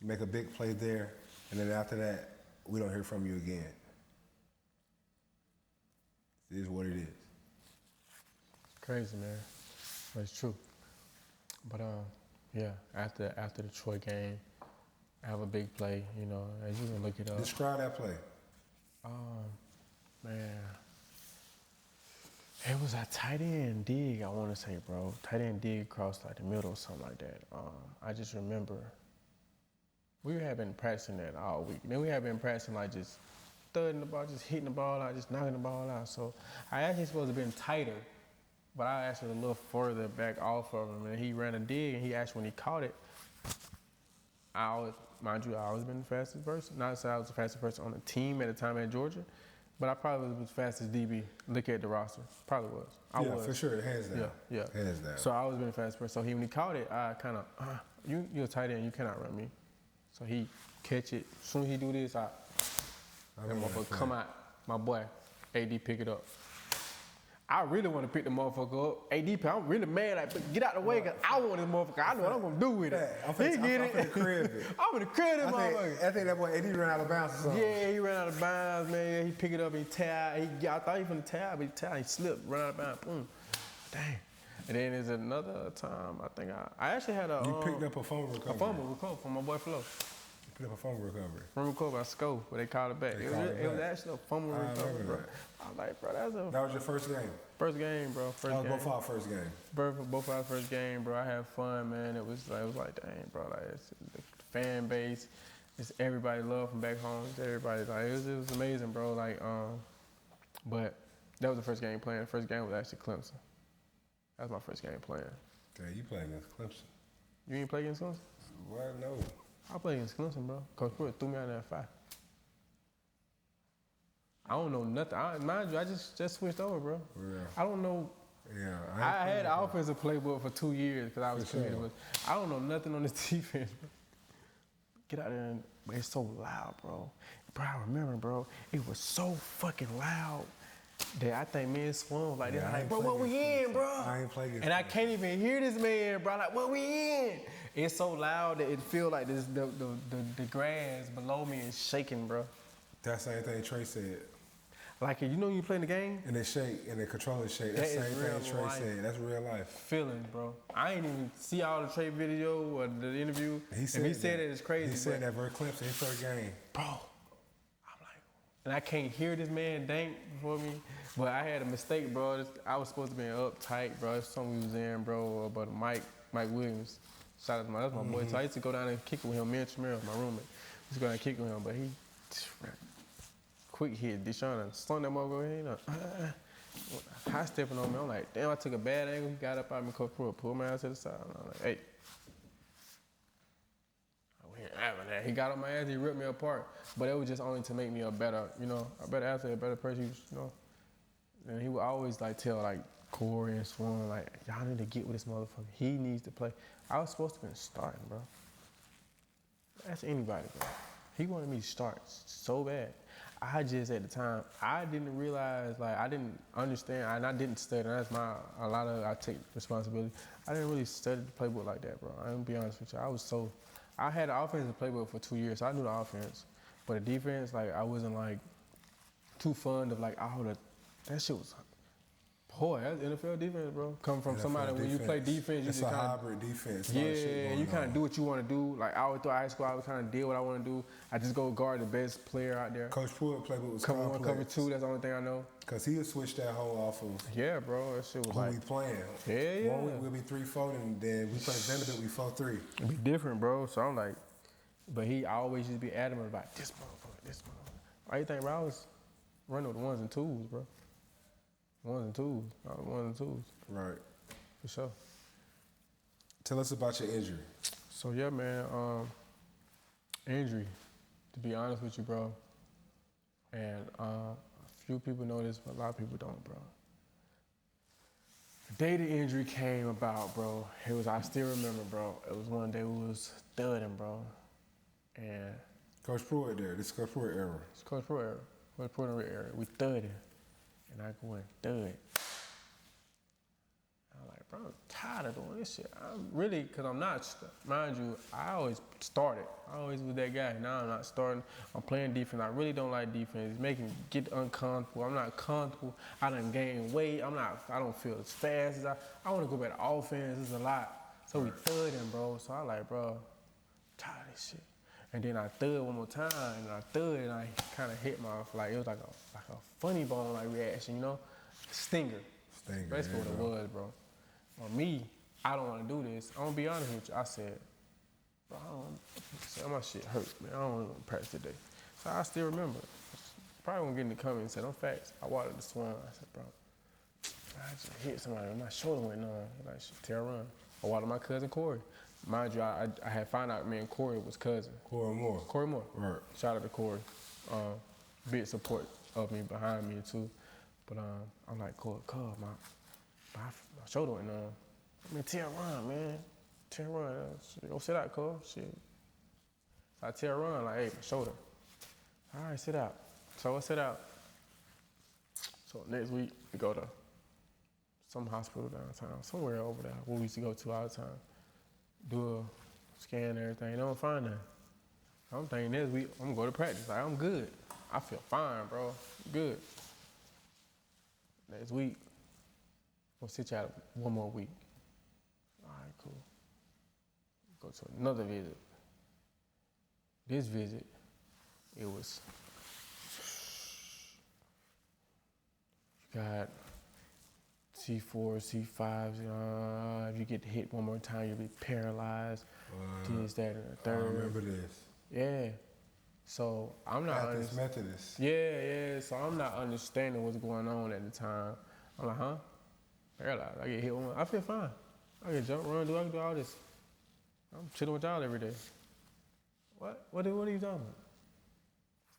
You make a big play there, and then after that, we don't hear from you again. It is what it is. It's crazy, man. But it's true. But yeah, after the Troy game, I have a big play, you know, as you can look it up. Describe that play. Man. It was a tight end dig, I want to say, bro. Tight end dig across like the middle or something like that. I just remember we had been practicing that all week. Then we had been practicing like just thudding the ball, just hitting the ball out, just knocking the ball out. So I actually supposed to have been tighter, but I actually a little further back off of him. And he ran a dig, and he actually, when he caught it, mind you, I always been the fastest person. Not to say I was the fastest person on the team at the time at Georgia, but I probably was the fastest DB. Look at the roster. Probably was. I was. For sure. Hands down. Yeah. Hands down. So I always been the fastest person. So when he caught it, I kind of, you're a tight end, you cannot run me. So he catch it. As soon as he do this, that motherfucker come out. My boy, AD pick it up. I really want to pick the motherfucker up. AD, I'm really mad. Like, get out the way, because I want this motherfucker. I know what I'm going to do with it. I'm finna crib it. I'm in the crib this motherfucker. I think that boy AD ran out of bounds or something. Yeah, he ran out of bounds, man. He picked it up and he tied. I thought he was going to tie, but he tied. He slipped, ran out of bounds. Boom. Dang. And then there's another time, I think I actually had a... You picked up a fumble recovery. A fumble recovery from my boy Flo. You picked up a fumble recovery. Fumble recovery by Sco, but they called it back. It was actually a fumble recovery, bro. I was like, bro, that was your first game? First game, bro. That was both our first game. Both our first game, bro. I had fun, man. It was like, dang, bro. Like, it's the fan base, it's everybody love from back home. It's everybody, like, it was amazing, bro. Like, but that was the first game playing. The first game was actually Clemson. That was my first game playing. Yeah, you played against Clemson. You ain't play against Clemson? Well, no. I played against Clemson, bro. Coach Pruitt threw me out there at 5. I don't know nothing. Mind you, I just switched over, bro. Yeah. I don't know. Yeah. I had an offensive playbook for 2 years because I was committed with. I don't know nothing on this defense, bro. Get out there and it's so loud, bro. Bro, I remember, bro. It was so fucking loud that I think me and Swan was like this. Like, bro, what we in, bro? I ain't playing. And I can't even hear this man, bro. Like, what we in? It's so loud that it feel like this the grass below me is shaking, bro. That's the same thing Trey said. Like, you know when you playing the game? And they shake, and the controllers shake. That's the same thing Trey said. That's real life. Feelings, bro. I ain't even see all the Trey video or the interview. He said it, it's crazy. He said that versus Clemson, his first game. Bro, I'm like, and I can't hear this man dank before me, but I had a mistake, bro. I was supposed to be uptight, bro. It's something we was in, bro, but Mike Williams. Shout out to that's my boy. So I used to go down and kick it with him. Me and Tremere, my roommate. We used to go down and kick it with him, but he quick hit. Deshaun and slung that motherfucker, you know. High stepping on me. I'm like, damn, I took a bad angle. He got up out of me, Coach Pruitt, pulled my ass to the side. And I'm like, hey. We ain't having that. He got on my ass, he ripped me apart. But it was just only to make me a better athlete, a better person, you know. And he would always like tell like Corey and Swan, like, y'all need to get with this motherfucker. He needs to play. I was supposed to be starting, bro. That's anybody, bro. He wanted me to start so bad. I just, at the time, I didn't realize, like, I didn't understand, and I didn't study. That's I take responsibility. I didn't really study the playbook like that, bro. I'm gonna be honest with you. I had an offensive playbook for 2 years, so I knew the offense. But the defense, like, I wasn't, like, too fond of, like, that shit was, boy, that's NFL defense, bro. Coming from somebody, when you play defense, you it's just a hybrid defense. Yeah, you kind of do what you want to do. Like, I always through high school, I would kind of did what I want to do. I just go guard the best player out there. Coach Pruitt playbook was cover complex. 1, cover 2, that's the only thing I know. Because he'll switch that whole off of yeah, bro, that shit was who like, we playing. Yeah. 1 week we'll be 3-4, and then we play Vanderbilt, we 4-3. It'd be different, bro. So I'm like, but he always just be adamant about this motherfucker. Why you think, bro? I was running with the 1s and 2s, bro. 1s and 2s. I was 1s and 2s. Right. For sure. Tell us about your injury. So yeah, man, injury, to be honest with you, bro. And a few people know this, but a lot of people don't, bro. The day the injury came about, bro, I still remember, bro, it was one day we was thudding, bro. And Coach Pruitt there, this is Coach Pruitt era. It's Coach Pruitt era. Coach Pruitt era. We thudding. And I go in, thud. bro, I'm tired of doing this shit. I'm really, because I'm not, mind you, I always started. I always was that guy. Now I'm not starting. I'm playing defense. I really don't like defense. It's making me get uncomfortable. I'm not comfortable. I done gained weight. I don't feel as fast as I want to go back to offense. It's a lot. So we thudding, bro. So I like, bro, I'm tired of this shit. And then I thud one more time, and I thud, and I kind of hit my, like, it was like a funny bone like reaction, you know? Stinger. Basically what it was, bro. On me, I don't want to do this. I'm gonna be honest with you. I said, bro, my shit hurt, man. I don't want to practice today. So I still remember. Probably won't get in the comments and said, I'm facts. I watered the swan. I said, bro, I just hit somebody. My shoulder went numb. Like, tear run. I watered my cousin Corey. Mind you, I had found out me and Corey was cousins. Corey Moore. Right. Shout out to Corey. Big support of me, behind me too. But I'm like, Corey, my shoulder went numb. I mean, tear run, man. Tear run. Go sit out, Corey. Shit. So I tear run, like, hey, my shoulder. All right, sit out. So I sit out. So next week, we go to some hospital downtown, somewhere over there, where we used to go to all the time. Do a scan and everything, they don't find nothing. I'm thinking this week, I'm gonna go to practice. Like, I'm good. I feel fine, bro. Good. Next week, we'll sit you out one more week. All right, cool. Go to another visit. This visit, it was, you got C4, C5s, if you get hit one more time, you'll be paralyzed. This, that, and the third. I remember this. Yeah. So I'm not Methodist. Yeah. So I'm not understanding what's going on at the time. I'm like, huh? Paralyzed. I get hit one. I feel fine. I can jump, run, I can do all this. I'm chilling with y'all every day. What are you talking about?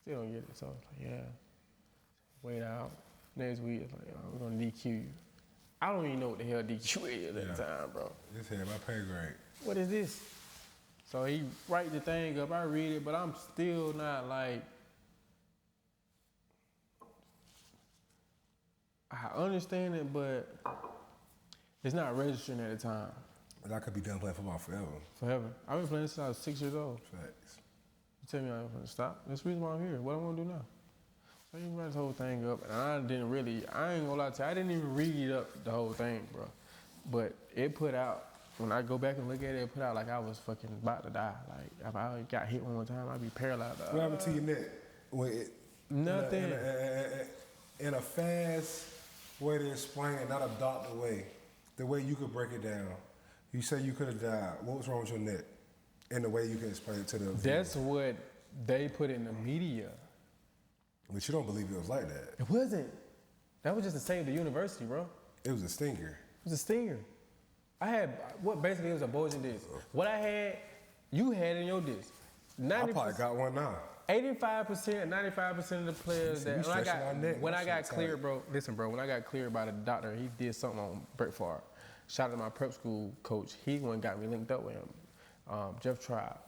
Still don't get it. So I was like, yeah. Wait out. Next week, it's like, we're gonna DQ you. I don't even know what the hell DQ is at the time, bro. This had my pay grade. What is this? So he write the thing up, I read it, but I'm still not like, I understand it, but it's not registering at the time. But I could be done playing football forever. Forever. I've been playing since I was 6 years old. Facts. You tell me I'm gonna stop. That's the reason why I'm here. What I'm gonna do now? So you write this whole thing up, and I ain't gonna lie to you, I didn't even read up the whole thing, bro. But it put out, when I go back and look at it, it put out like I was fucking about to die. Like, if I got hit one more time, I'd be paralyzed. What happened to your neck? Nothing. In a fast way to explain it, not a doctor way, the way you could break it down. You say you could have died. What was wrong with your neck? In the way you can explain it to them. That's what they put in the media. But you don't believe it was like that. It wasn't. That was just to save the university, bro. It was a stinger. It was a stinger. I had, what basically was a Bojan disc. What I had, you had in your disc. I probably got one now. 85%, 95% of the players that, when I got cleared, bro, listen, bro, when I got cleared by the doctor, he did something on Brett Favre. Shout out to my prep school coach. He the one got me linked up with him. Jeff Tribe.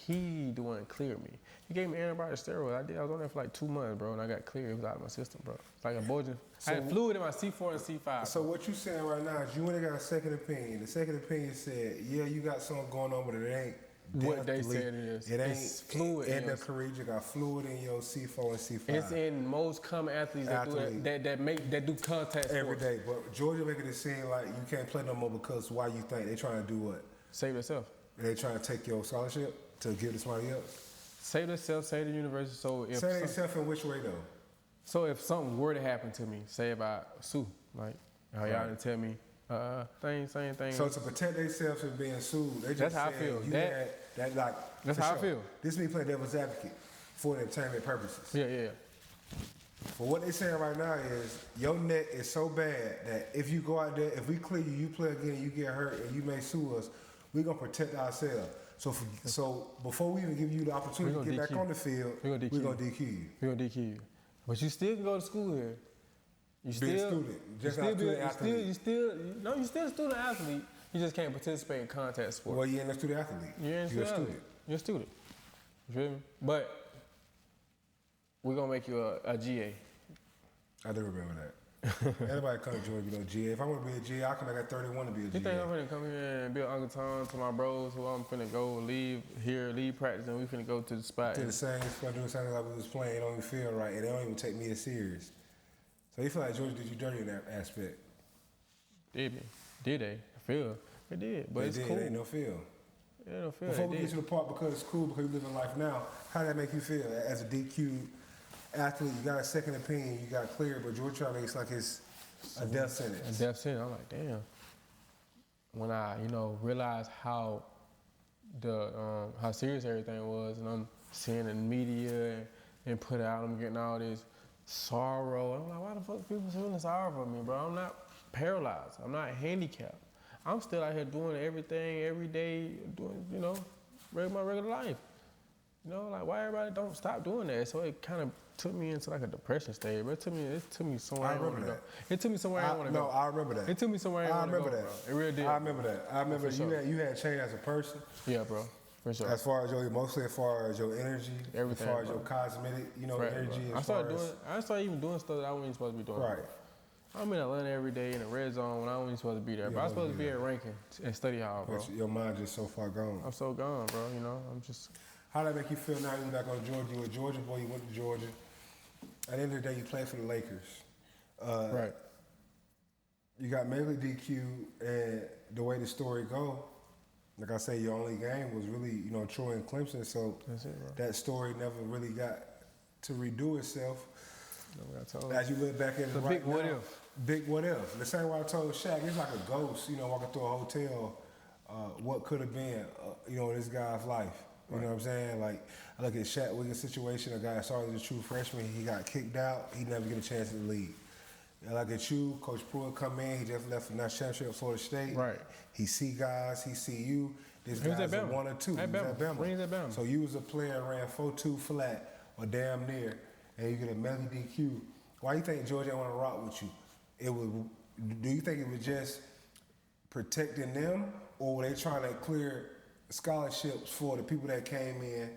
He the one cleared me. He gave me antibiotic steroids. I was on there for like 2 months, bro, and I got cleared. It was out of my system, bro. It's like a Bojan. I had fluid in my C4 and C5. So what you saying right now is you went and got a second opinion. The second opinion said, yeah, you got something going on, but it ain't what they said it is. It ain't it's fluid. endocardial. You got fluid in your C4 and C5. It's in most common athletes that do contact every sports. day. But Georgia making it seem like you can't play no more because why you think they trying to do what? Save yourself. They trying to take your scholarship to give to somebody else? Save themselves, save the university. So if save themselves in which way though? So if something were to happen to me, say if I sue, like how y'all didn't tell me, same thing. So to protect themselves from being sued, they just that's how I feel. That's how I feel. This me play devil's advocate for entertainment purposes. Yeah. But what they saying right now is your neck is so bad that if you go out there, if we clear you, you play again, you get hurt, and you may sue us, we're gonna protect ourselves. So before we even give you the opportunity to get back on the field, we're gonna DQ you. We're gonna DQ you. But you still can go to school here. You still a student. You're still a student athlete. You just can't participate in contact sports. Well, you ain't a student athlete. You're a student. You're a student. You feel me? But we're gonna make you a GA. I do remember that. Everybody come to Georgia, you know, GA. If I want to be a GA, I'll come back at 31 to be a GA. You think I'm finna come here and build Uncle Tom to my bros who I'm finna go leave practice, and we finna go to the spot? To the same spot, doing something like we was playing, it don't even feel right, and they don't even take me as serious. So you feel like Georgia did you dirty in that aspect? Did me? Did they? I feel it did, but it's cool. It ain't no feel. It don't feel. Before we get to the part, because it's cool, because you live in life now, how did that make you feel as a DQ athlete? You got a second opinion, you got cleared, but Georgia trying to make it like it's a death sentence. A death sentence. I'm like, damn. When I, realized how serious everything was, and I'm seeing the media and put out, I'm getting all this sorrow. I'm like, why the fuck people feeling sorry for me, bro? I'm not paralyzed. I'm not handicapped. I'm still out here doing everything every day, doing, my regular life. Like why everybody don't stop doing that? So it kind of took me into like a depression stage, but it took me somewhere I didn't want to go. It took me somewhere I didn't want to go. No, I remember that. It took me somewhere I didn't want to go, bro. It really did. I remember that. I remember you had changed as a person. Yeah, bro. For sure. As far as mostly as far as your energy, everything, as far as your cosmetic, right, energy. I started even doing stuff that I wasn't supposed to be doing. Right. I'm in Atlanta every day in the red zone when I wasn't supposed to be there. But I was supposed to be at Rankin and study hall, bro. But your mind just so far gone. I'm so gone, bro. I'm just. How did that make you feel now? You back on Georgia. You were a Georgia boy. You went to Georgia. At the end of the day, you played for the Lakers. Right. You got mainly DQ, and the way the story go, like I say, your only game was really, Troy and Clemson. So that's it, bro. That story never really got to redo itself. Never got as you look back at it right big now. What if? Big what if. The same way I told Shaq, it's like a ghost, walking through a hotel. What could have been, in this guy's life. You know what I'm saying? Like, I look at Shaq Wiggins' situation, a guy that started as a true freshman, he got kicked out, he never get a chance in the league. I look at you, Coach Pruitt come in, he just left for national championship at Florida State. Right. He see guys, he see you. This guy's a 1 or 2. At Bama. So you was a player that ran 4.2 flat or damn near, and you get a melly DQ. Why you think Georgia want to rock with you? Do you think it was just protecting them, or were they trying to clear scholarships for the people that came in,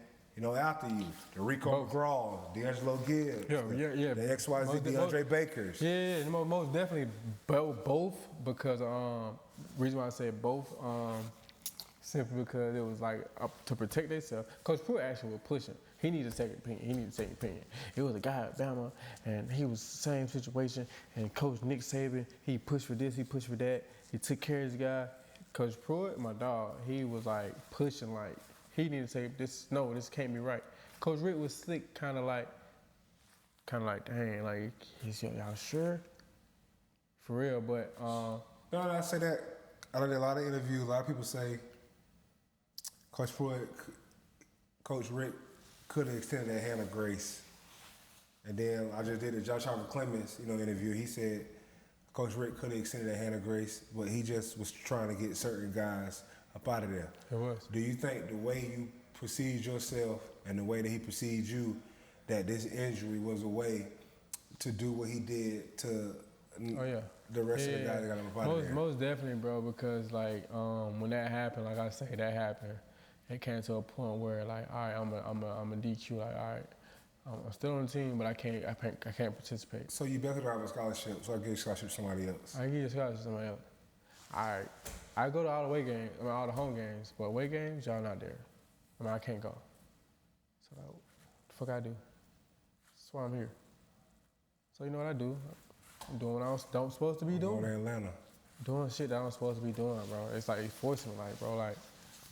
after you? The Rico McGraw, D'Angelo Gibbs, the XYZ DeAndre Bakers. Yeah, most definitely both, because reason why I say both, simply because it was like to protect themselves. Coach Pruitt actually was pushing. He needed a second opinion. It was a guy at Bama, and he was the same situation. And Coach Nick Saban, he pushed for this, he pushed for that. He took care of his guy. Coach Pruitt, my dog, he was like pushing, like he needed to say this can't be right. Coach Rick was slick, kind of like, dang, like, y'all sure? For real, but no, I say that. I did a lot of interviews. A lot of people say Coach Pruitt, Coach Rick could have extended that hand of grace. And then I just did a Josh Harvey Clemens, interview. He said Coach Rick could have extended that hand of grace, but he just was trying to get certain guys up out of there. It was. Do you think the way you perceived yourself and the way that he perceived you, that this injury was a way to do what he did to the rest of the guys that got him up out of there? Most definitely, bro, because when that happened, like I say, that happened. It came to a point where all right, I'm a DQ. All right, I'm still on the team, but I can't participate. So you better have a scholarship, so I give a scholarship to somebody else. I give you a scholarship to somebody else. All right, I go to all the away games, all the home games, but away games, y'all not there. I can't go. So what the fuck I do? That's why I'm here. So you know what I do? I'm doing what I don't supposed to be doing. Going to Atlanta. Doing shit that I'm supposed to be doing, bro. It's like forcing me,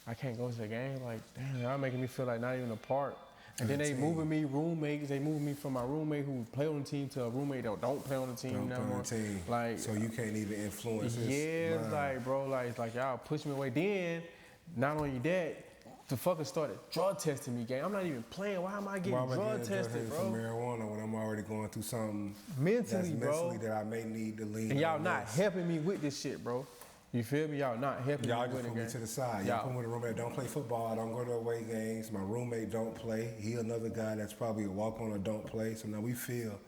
I can't go to the game. Damn, y'all making me feel like not even a part. And then they moving me roommates. They moving me from my roommate who play on the team to a roommate that don't play on the team no more. So you can't even influence his mind. It's y'all push me away. Then, not only that, the fucker started drug testing me, gang. I'm not even playing. Why am I getting drug tested, bro? For marijuana when I'm already going through something mentally that I may need to lean. And y'all not helping me with this shit, bro. You feel me? Y'all not helping me. Y'all just put me to the side. Y'all put me with a roommate that don't play football. I don't go to away games. My roommate don't play. He another guy that's probably a walk-on or don't play. So now we feel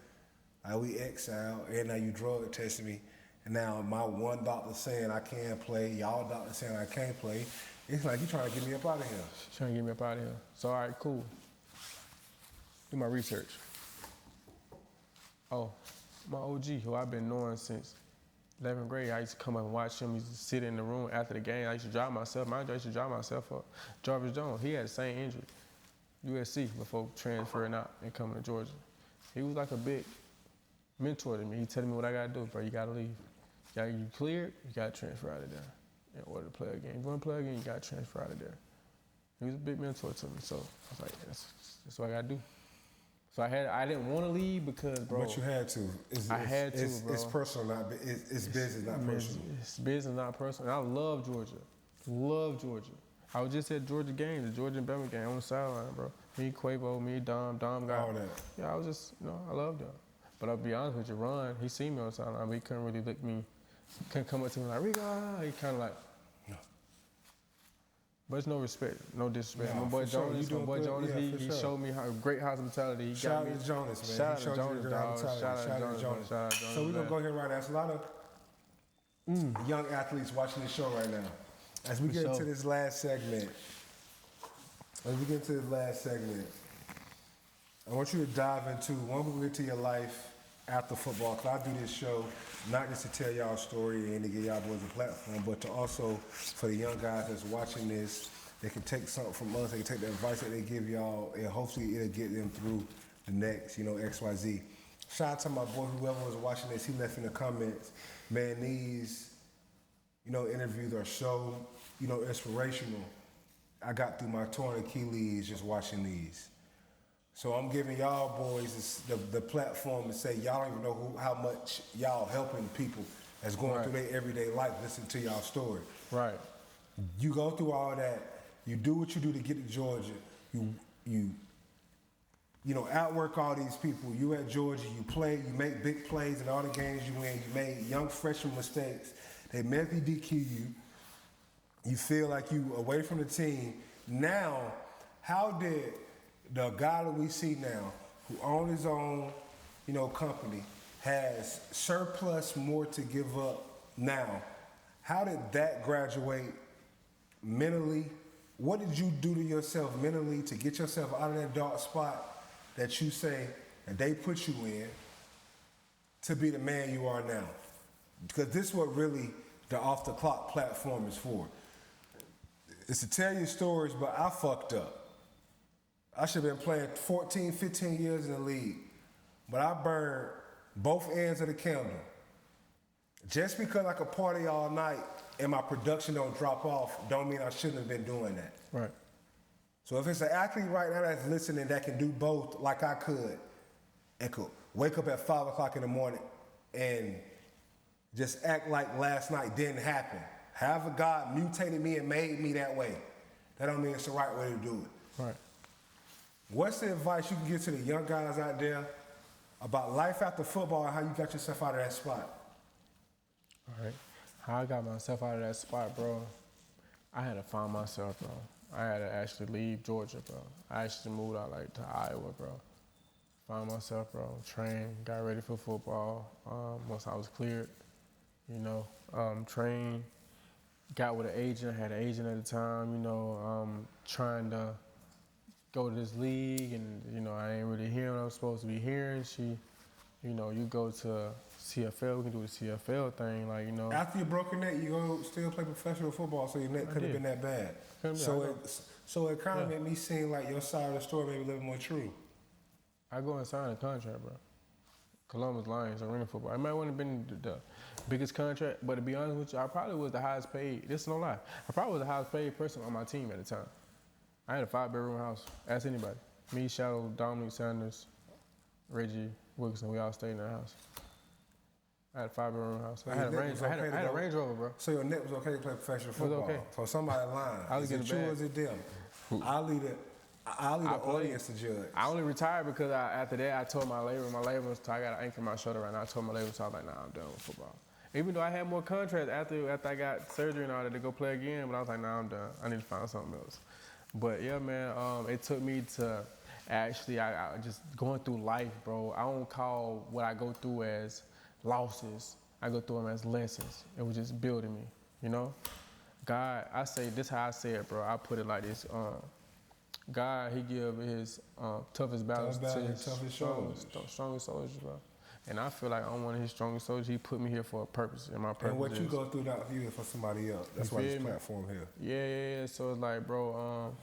like we exiled, and now you drug testing me. And now my one doctor saying I can't play, y'all doctor saying I can't play. It's like you trying to get me up out of here. Trying to get me up out of here. So all right, cool. Do my research. Oh, my OG, who I've been knowing since 11th grade. I used to come up and watch him. He used to sit in the room after the game. I used to drive myself. Mind you, I used to drive myself up. Jarvis Jones, he had the same injury. USC before transferring out and coming to Georgia. He was like a big mentor to me. He telling me what I gotta do, bro. You gotta leave. You cleared, you gotta transfer out of there in order to play a game. If you wanna play a game, you gotta transfer out of there. He was a big mentor to me, so I was like, that's what I gotta do. So I didn't want to leave because, bro. But you had to. I had to, bro. It's personal, it's business, not personal. It's business, not personal. And I love Georgia. Love Georgia. I was just at Georgia game, the Georgia and Bama game on the sideline, bro. Me, Quavo, me, Dom got all that. Yeah, I was just, I loved them. But I'll be honest with you, Ron, he seen me on the sideline, but he couldn't really look me, couldn't come up to me like, Rico, he kind of like, no. But it's no respect, no disrespect. No, my boy Jonas, he sure. showed me how great hospitality. Shout out to Jonas, man. Shout out to Jonas, dog. Shout out to Jonas. So we're going to go here right now. There's a lot of young athletes watching this show right now. As we get into this last segment, I want you to dive into one week to your life after football. Because I do this show not just to tell y'all a story and to give y'all boys a platform, but to also, for the young guys that's watching this, they can take something from us, they can take the advice that they give y'all, and hopefully it'll get them through the next, XYZ. Shout out to my boy, whoever was watching this, he left in the comments, man, these, interviews are so, inspirational. I got through my torn Achilles just watching these. So I'm giving y'all boys the platform to say y'all don't even know how much y'all helping people that's going through their everyday life, listen to y'all story. Right. You go through all that, you do what you do to get to Georgia, you outwork all these people. You at Georgia, you play, you make big plays in all the games you win, you made young freshman mistakes, they medically DQ you, you feel like you away from the team. Now, how did the guy that we see now, who owns his own, company, has surplus more to give up now, how did that graduate mentally? What did you do to yourself mentally to get yourself out of that dark spot that you say, and they put you in, to be the man you are now? Because this is what really the Off the Clock platform is for. It's to tell you stories, but I fucked up. I should have been playing 14, 15 years in the league, but I burned both ends of the candle. Just because I could party all night and my production don't drop off, don't mean I shouldn't have been doing that. Right. So if it's an athlete right now that's listening that can do both like I could, and could wake up at 5 o'clock in the morning and just act like last night didn't happen. However God mutated me and made me that way, that don't mean it's the right way to do it. Right. What's the advice you can give to the young guys out there about life after football and how you got yourself out of that spot? All right. How I got myself out of that spot, bro, I had to find myself, bro. I had to actually leave Georgia, bro. I actually moved out to Iowa, bro. Found myself, bro. Trained, got ready for football. Once I was cleared, trained, got with an agent, had an agent at the time, trying to go to this league, and I ain't really hearing what I was supposed to be hearing. She, you go to CFL, we can do the CFL thing, After you broke your neck, you go still play professional football, so your neck couldn't have been that bad. So it kind of made me seem like your side of the story maybe a little more true. I go and sign a contract, bro. Columbus Lions, arena football. It might not have been the biggest contract, but to be honest with you, I probably was the highest paid. This is no lie. I probably was the highest paid person on my team at the time. I had a 5-bedroom house. Ask anybody. Me, Shadow, Dominic Sanders, Reggie Wilkinson, we all stayed in that house. I had a 5-bedroom house. I had a Range Rover, bro. So your neck was okay to play professional football? It was okay. So somebody lying. Is it true or is it them? I'll leave the audience to judge. I only retired because after that I told my label was, I got an ankle in my shoulder right now. I told my label, so I was like, nah, I'm done with football. Even though I had more contracts after I got surgery and all that to go play again, but I was like, nah, I'm done. I need to find something else. But yeah, man, it took me to actually, I just going through life, bro. I don't call what I go through as losses. I go through them as lessons. It was just building me, God, this how I say it, bro. I put it like this. God, he give his toughest battles to his strongest soldiers, bro. And I feel like I'm one of his strongest soldiers. He put me here for a purpose, and my purpose And what is, you go through not for you, for somebody else. That's why this platform here. Yeah. So it's like, bro,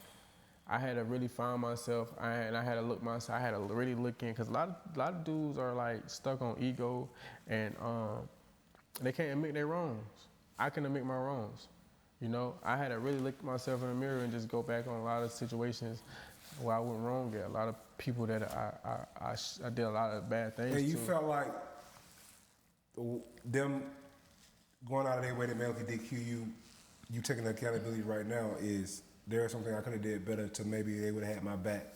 I had to really find myself, and I had to look myself. I had to really look in, because a lot of dudes are like stuck on ego, and they can't admit their wrongs. I can admit my wrongs. You know, I had to really look at myself in the mirror and just go back on a lot of situations where I went wrong at. A lot of people that I did a lot of bad things to. And you felt like them going out of their way to medically DQ you taking accountability right now is there something I could have did better to maybe they would have had my back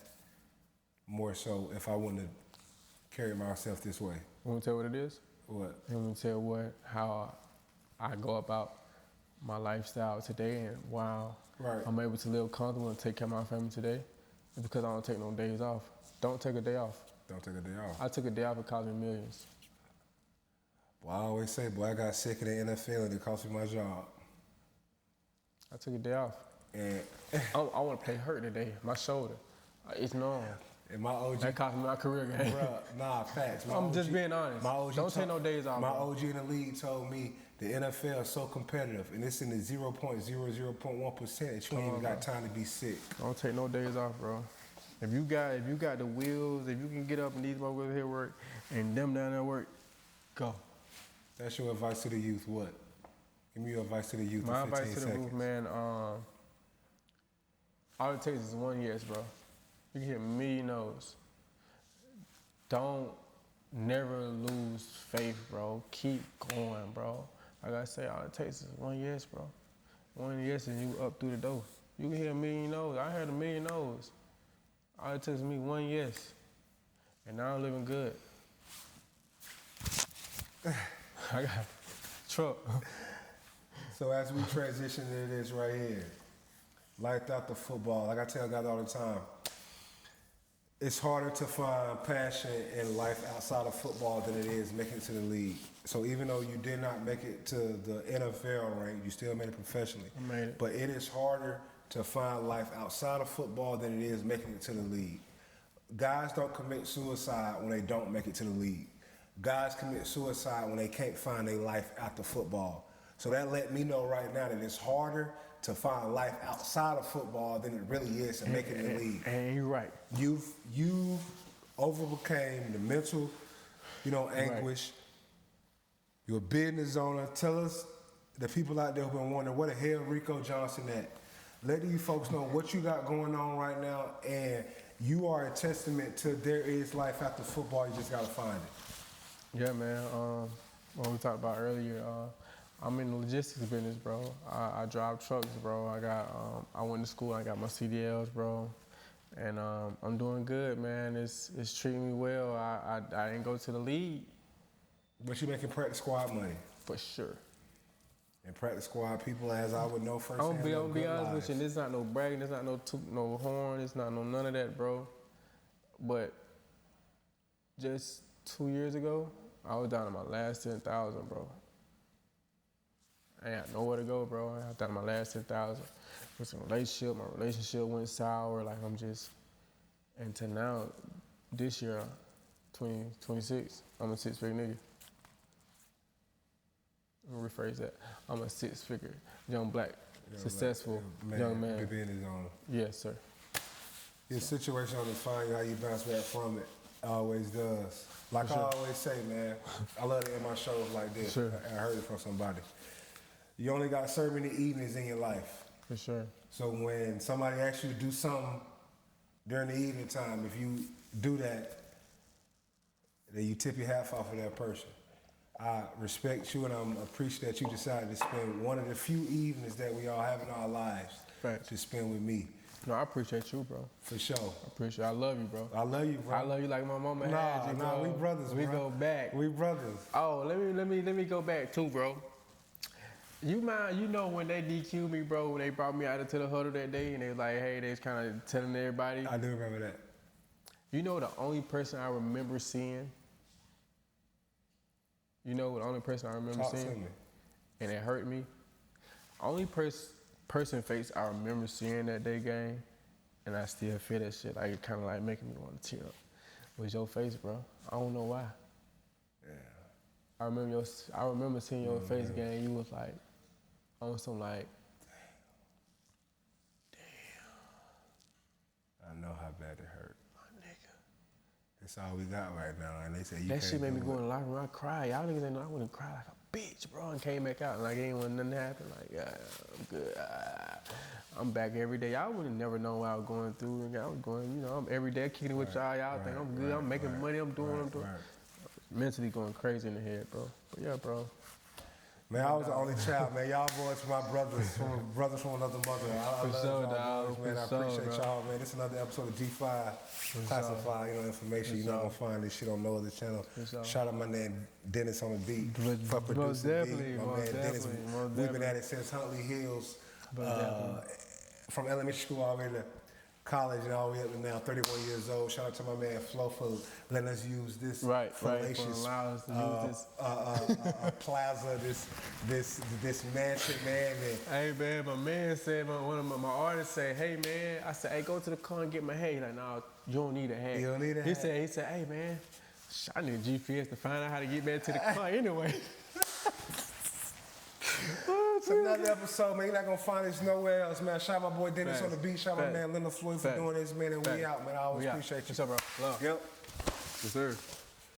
more so if I wouldn't have carried myself this way. You want to tell what it is? What? You want to tell how I go about my lifestyle today and why I'm able to live comfortable and take care of my family today? It's because I don't take no days off. Don't take a day off. Don't take a day off. I took a day off, it cost me millions. Well, I always say, boy, I got sick in the NFL and it cost me my job. I took a day off. And I want to play hurt today. My shoulder. It's numb. And my OG. That cost me my career game. Bruh, nah, facts. I'm just being honest. Don't take no days off. My bro. OG in the league told me the NFL is so competitive and it's in the 0.00.1% that you ain't even got time to be sick. Don't take no days off, bro. If you got the wheels, if you can get up and these motherfuckers here work and them down there work, go. That's your advice to the youth. What? Give me your advice to the youth. My in 15 advice to the seconds. youth, man. All it takes is one yes, bro. You can hit a million no's. Don't never lose faith, bro. Keep going, bro. Like I say, all it takes is one yes, bro. One yes and you up through the door. You can hear a million no's. I heard a million no's. All it takes is me one yes. And now I'm living good. I got a truck. So as we transition to this right here, life after football, like I tell guys all the time, it's harder to find passion in life outside of football than it is making it to the league. So even though you did not make it to the NFL rank, you still made it professionally. I made it. But it is harder to find life outside of football than it is making it to the league. Guys don't commit suicide when they don't make it to the league. Guys commit suicide when they can't find their life after football. So that let me know right now that it's harder to find life outside of football than it really is to make it in the league. And you're right. You've overcame the mental, anguish. Right. You're a business owner. Tell us, the people out there who've been wondering, where the hell Rico Johnson at? Let these folks know what you got going on right now, and you are a testament to there is life after football. You just gotta find it. Yeah, man. What we talked about earlier, I'm in the logistics business, bro. I drive trucks, bro. I went to school. I got my CDLs, bro, and I'm doing good, man. It's treating me well. I didn't go to the league, but you making practice squad money for sure. And practice squad people, as I would know firsthand, I'm be honest with you. This not no bragging. This not no toot, no horn. It's not no none of that, bro. But just 2 years ago, I was down to my last 10,000, bro. I ain't had nowhere to go, bro. I was down to my last 10,000. With some relationship, my relationship went sour. Like and to now, this year, 2026, I'm a six-figure nigga. Let me rephrase that. I'm a six-figure, young black, successful young man. Business owner. Yes, sir. Your situation on the fine, how you bounce back from it, always does. Like I always say, man, I love to end my shows like this. Sure. I heard it from somebody. You only got so many evenings in your life. For sure. So when somebody asks you to do something during the evening time, if you do that, then you tip your hat off of that person. I respect you and I appreciate that you decided to spend one of the few evenings that we all have in our lives to spend with me. No, I appreciate you, bro. For sure. I love you, bro. I love you, bro. I love you like my mama had you, bro. Nah, we brothers, We bro. go back. We brothers. Oh, let me go back too, bro. You know when they DQ'd me, bro, when they brought me out into the huddle that day and they was like, hey, they was kind of telling everybody. I do remember that. You know the only person I remember seeing? You know the only person I remember Talk seeing? to me. And it hurt me? Only person face I remember seeing that day game, and I still feel that shit, like it kind of like making me want to tear up, was your face, bro. I don't know why. I remember seeing your face again. You was like, on some like, I know how bad it hurt. my nigga. That's all we got right now. And they say you That can't shit made me do go in it. the locker room. I cried. Y'all niggas ain't know I wouldn't cry like a bitch, bro, and came back out. Like, ain't want nothing to happen. Like, yeah, I'm good. I'm back every day. Y'all would have never known what I was going through. I was going, you know, I'm every day kicking with y'all. Y'all think I'm good. I'm making money. I'm doing what I'm doing. Mentally going crazy in the head, bro. But yeah, bro. Man, I was the only child, man. Y'all boys my brothers from another mother. I For love sure, y'all dog. boys, man. I For appreciate sure, bro. y'all, man. This is another episode of G5 Classified, you know, information. You're not gonna find this shit on no other channel. sure. Shout out my man Dennis on the beat for Most producing definitely, the beat. My most man Dennis, definitely, most we've been definitely. at it since Huntley Hills, Most definitely. from elementary school all the way to college and all the way up to now, 31 years old. Shout out to my man Flo for letting us use this Right, for fallacious allowing us to use this. plaza, this mansion, man. And Hey, man, my man said, one of my artists said, hey, man. I said, hey, go to the car and get my hat. He's like, no, you don't need a hat. You don't need a he hat? He said, hey, man, I need a GPS to find out how to get back to the car anyway. it's another episode, man. You're not gonna find this nowhere else, man. Shout out my boy Dennis on the beat. Shout out my man Leonard Floyd for doing this, man. And we out, man. I always appreciate you. What's up, bro? Love. Yep. Yes, sir.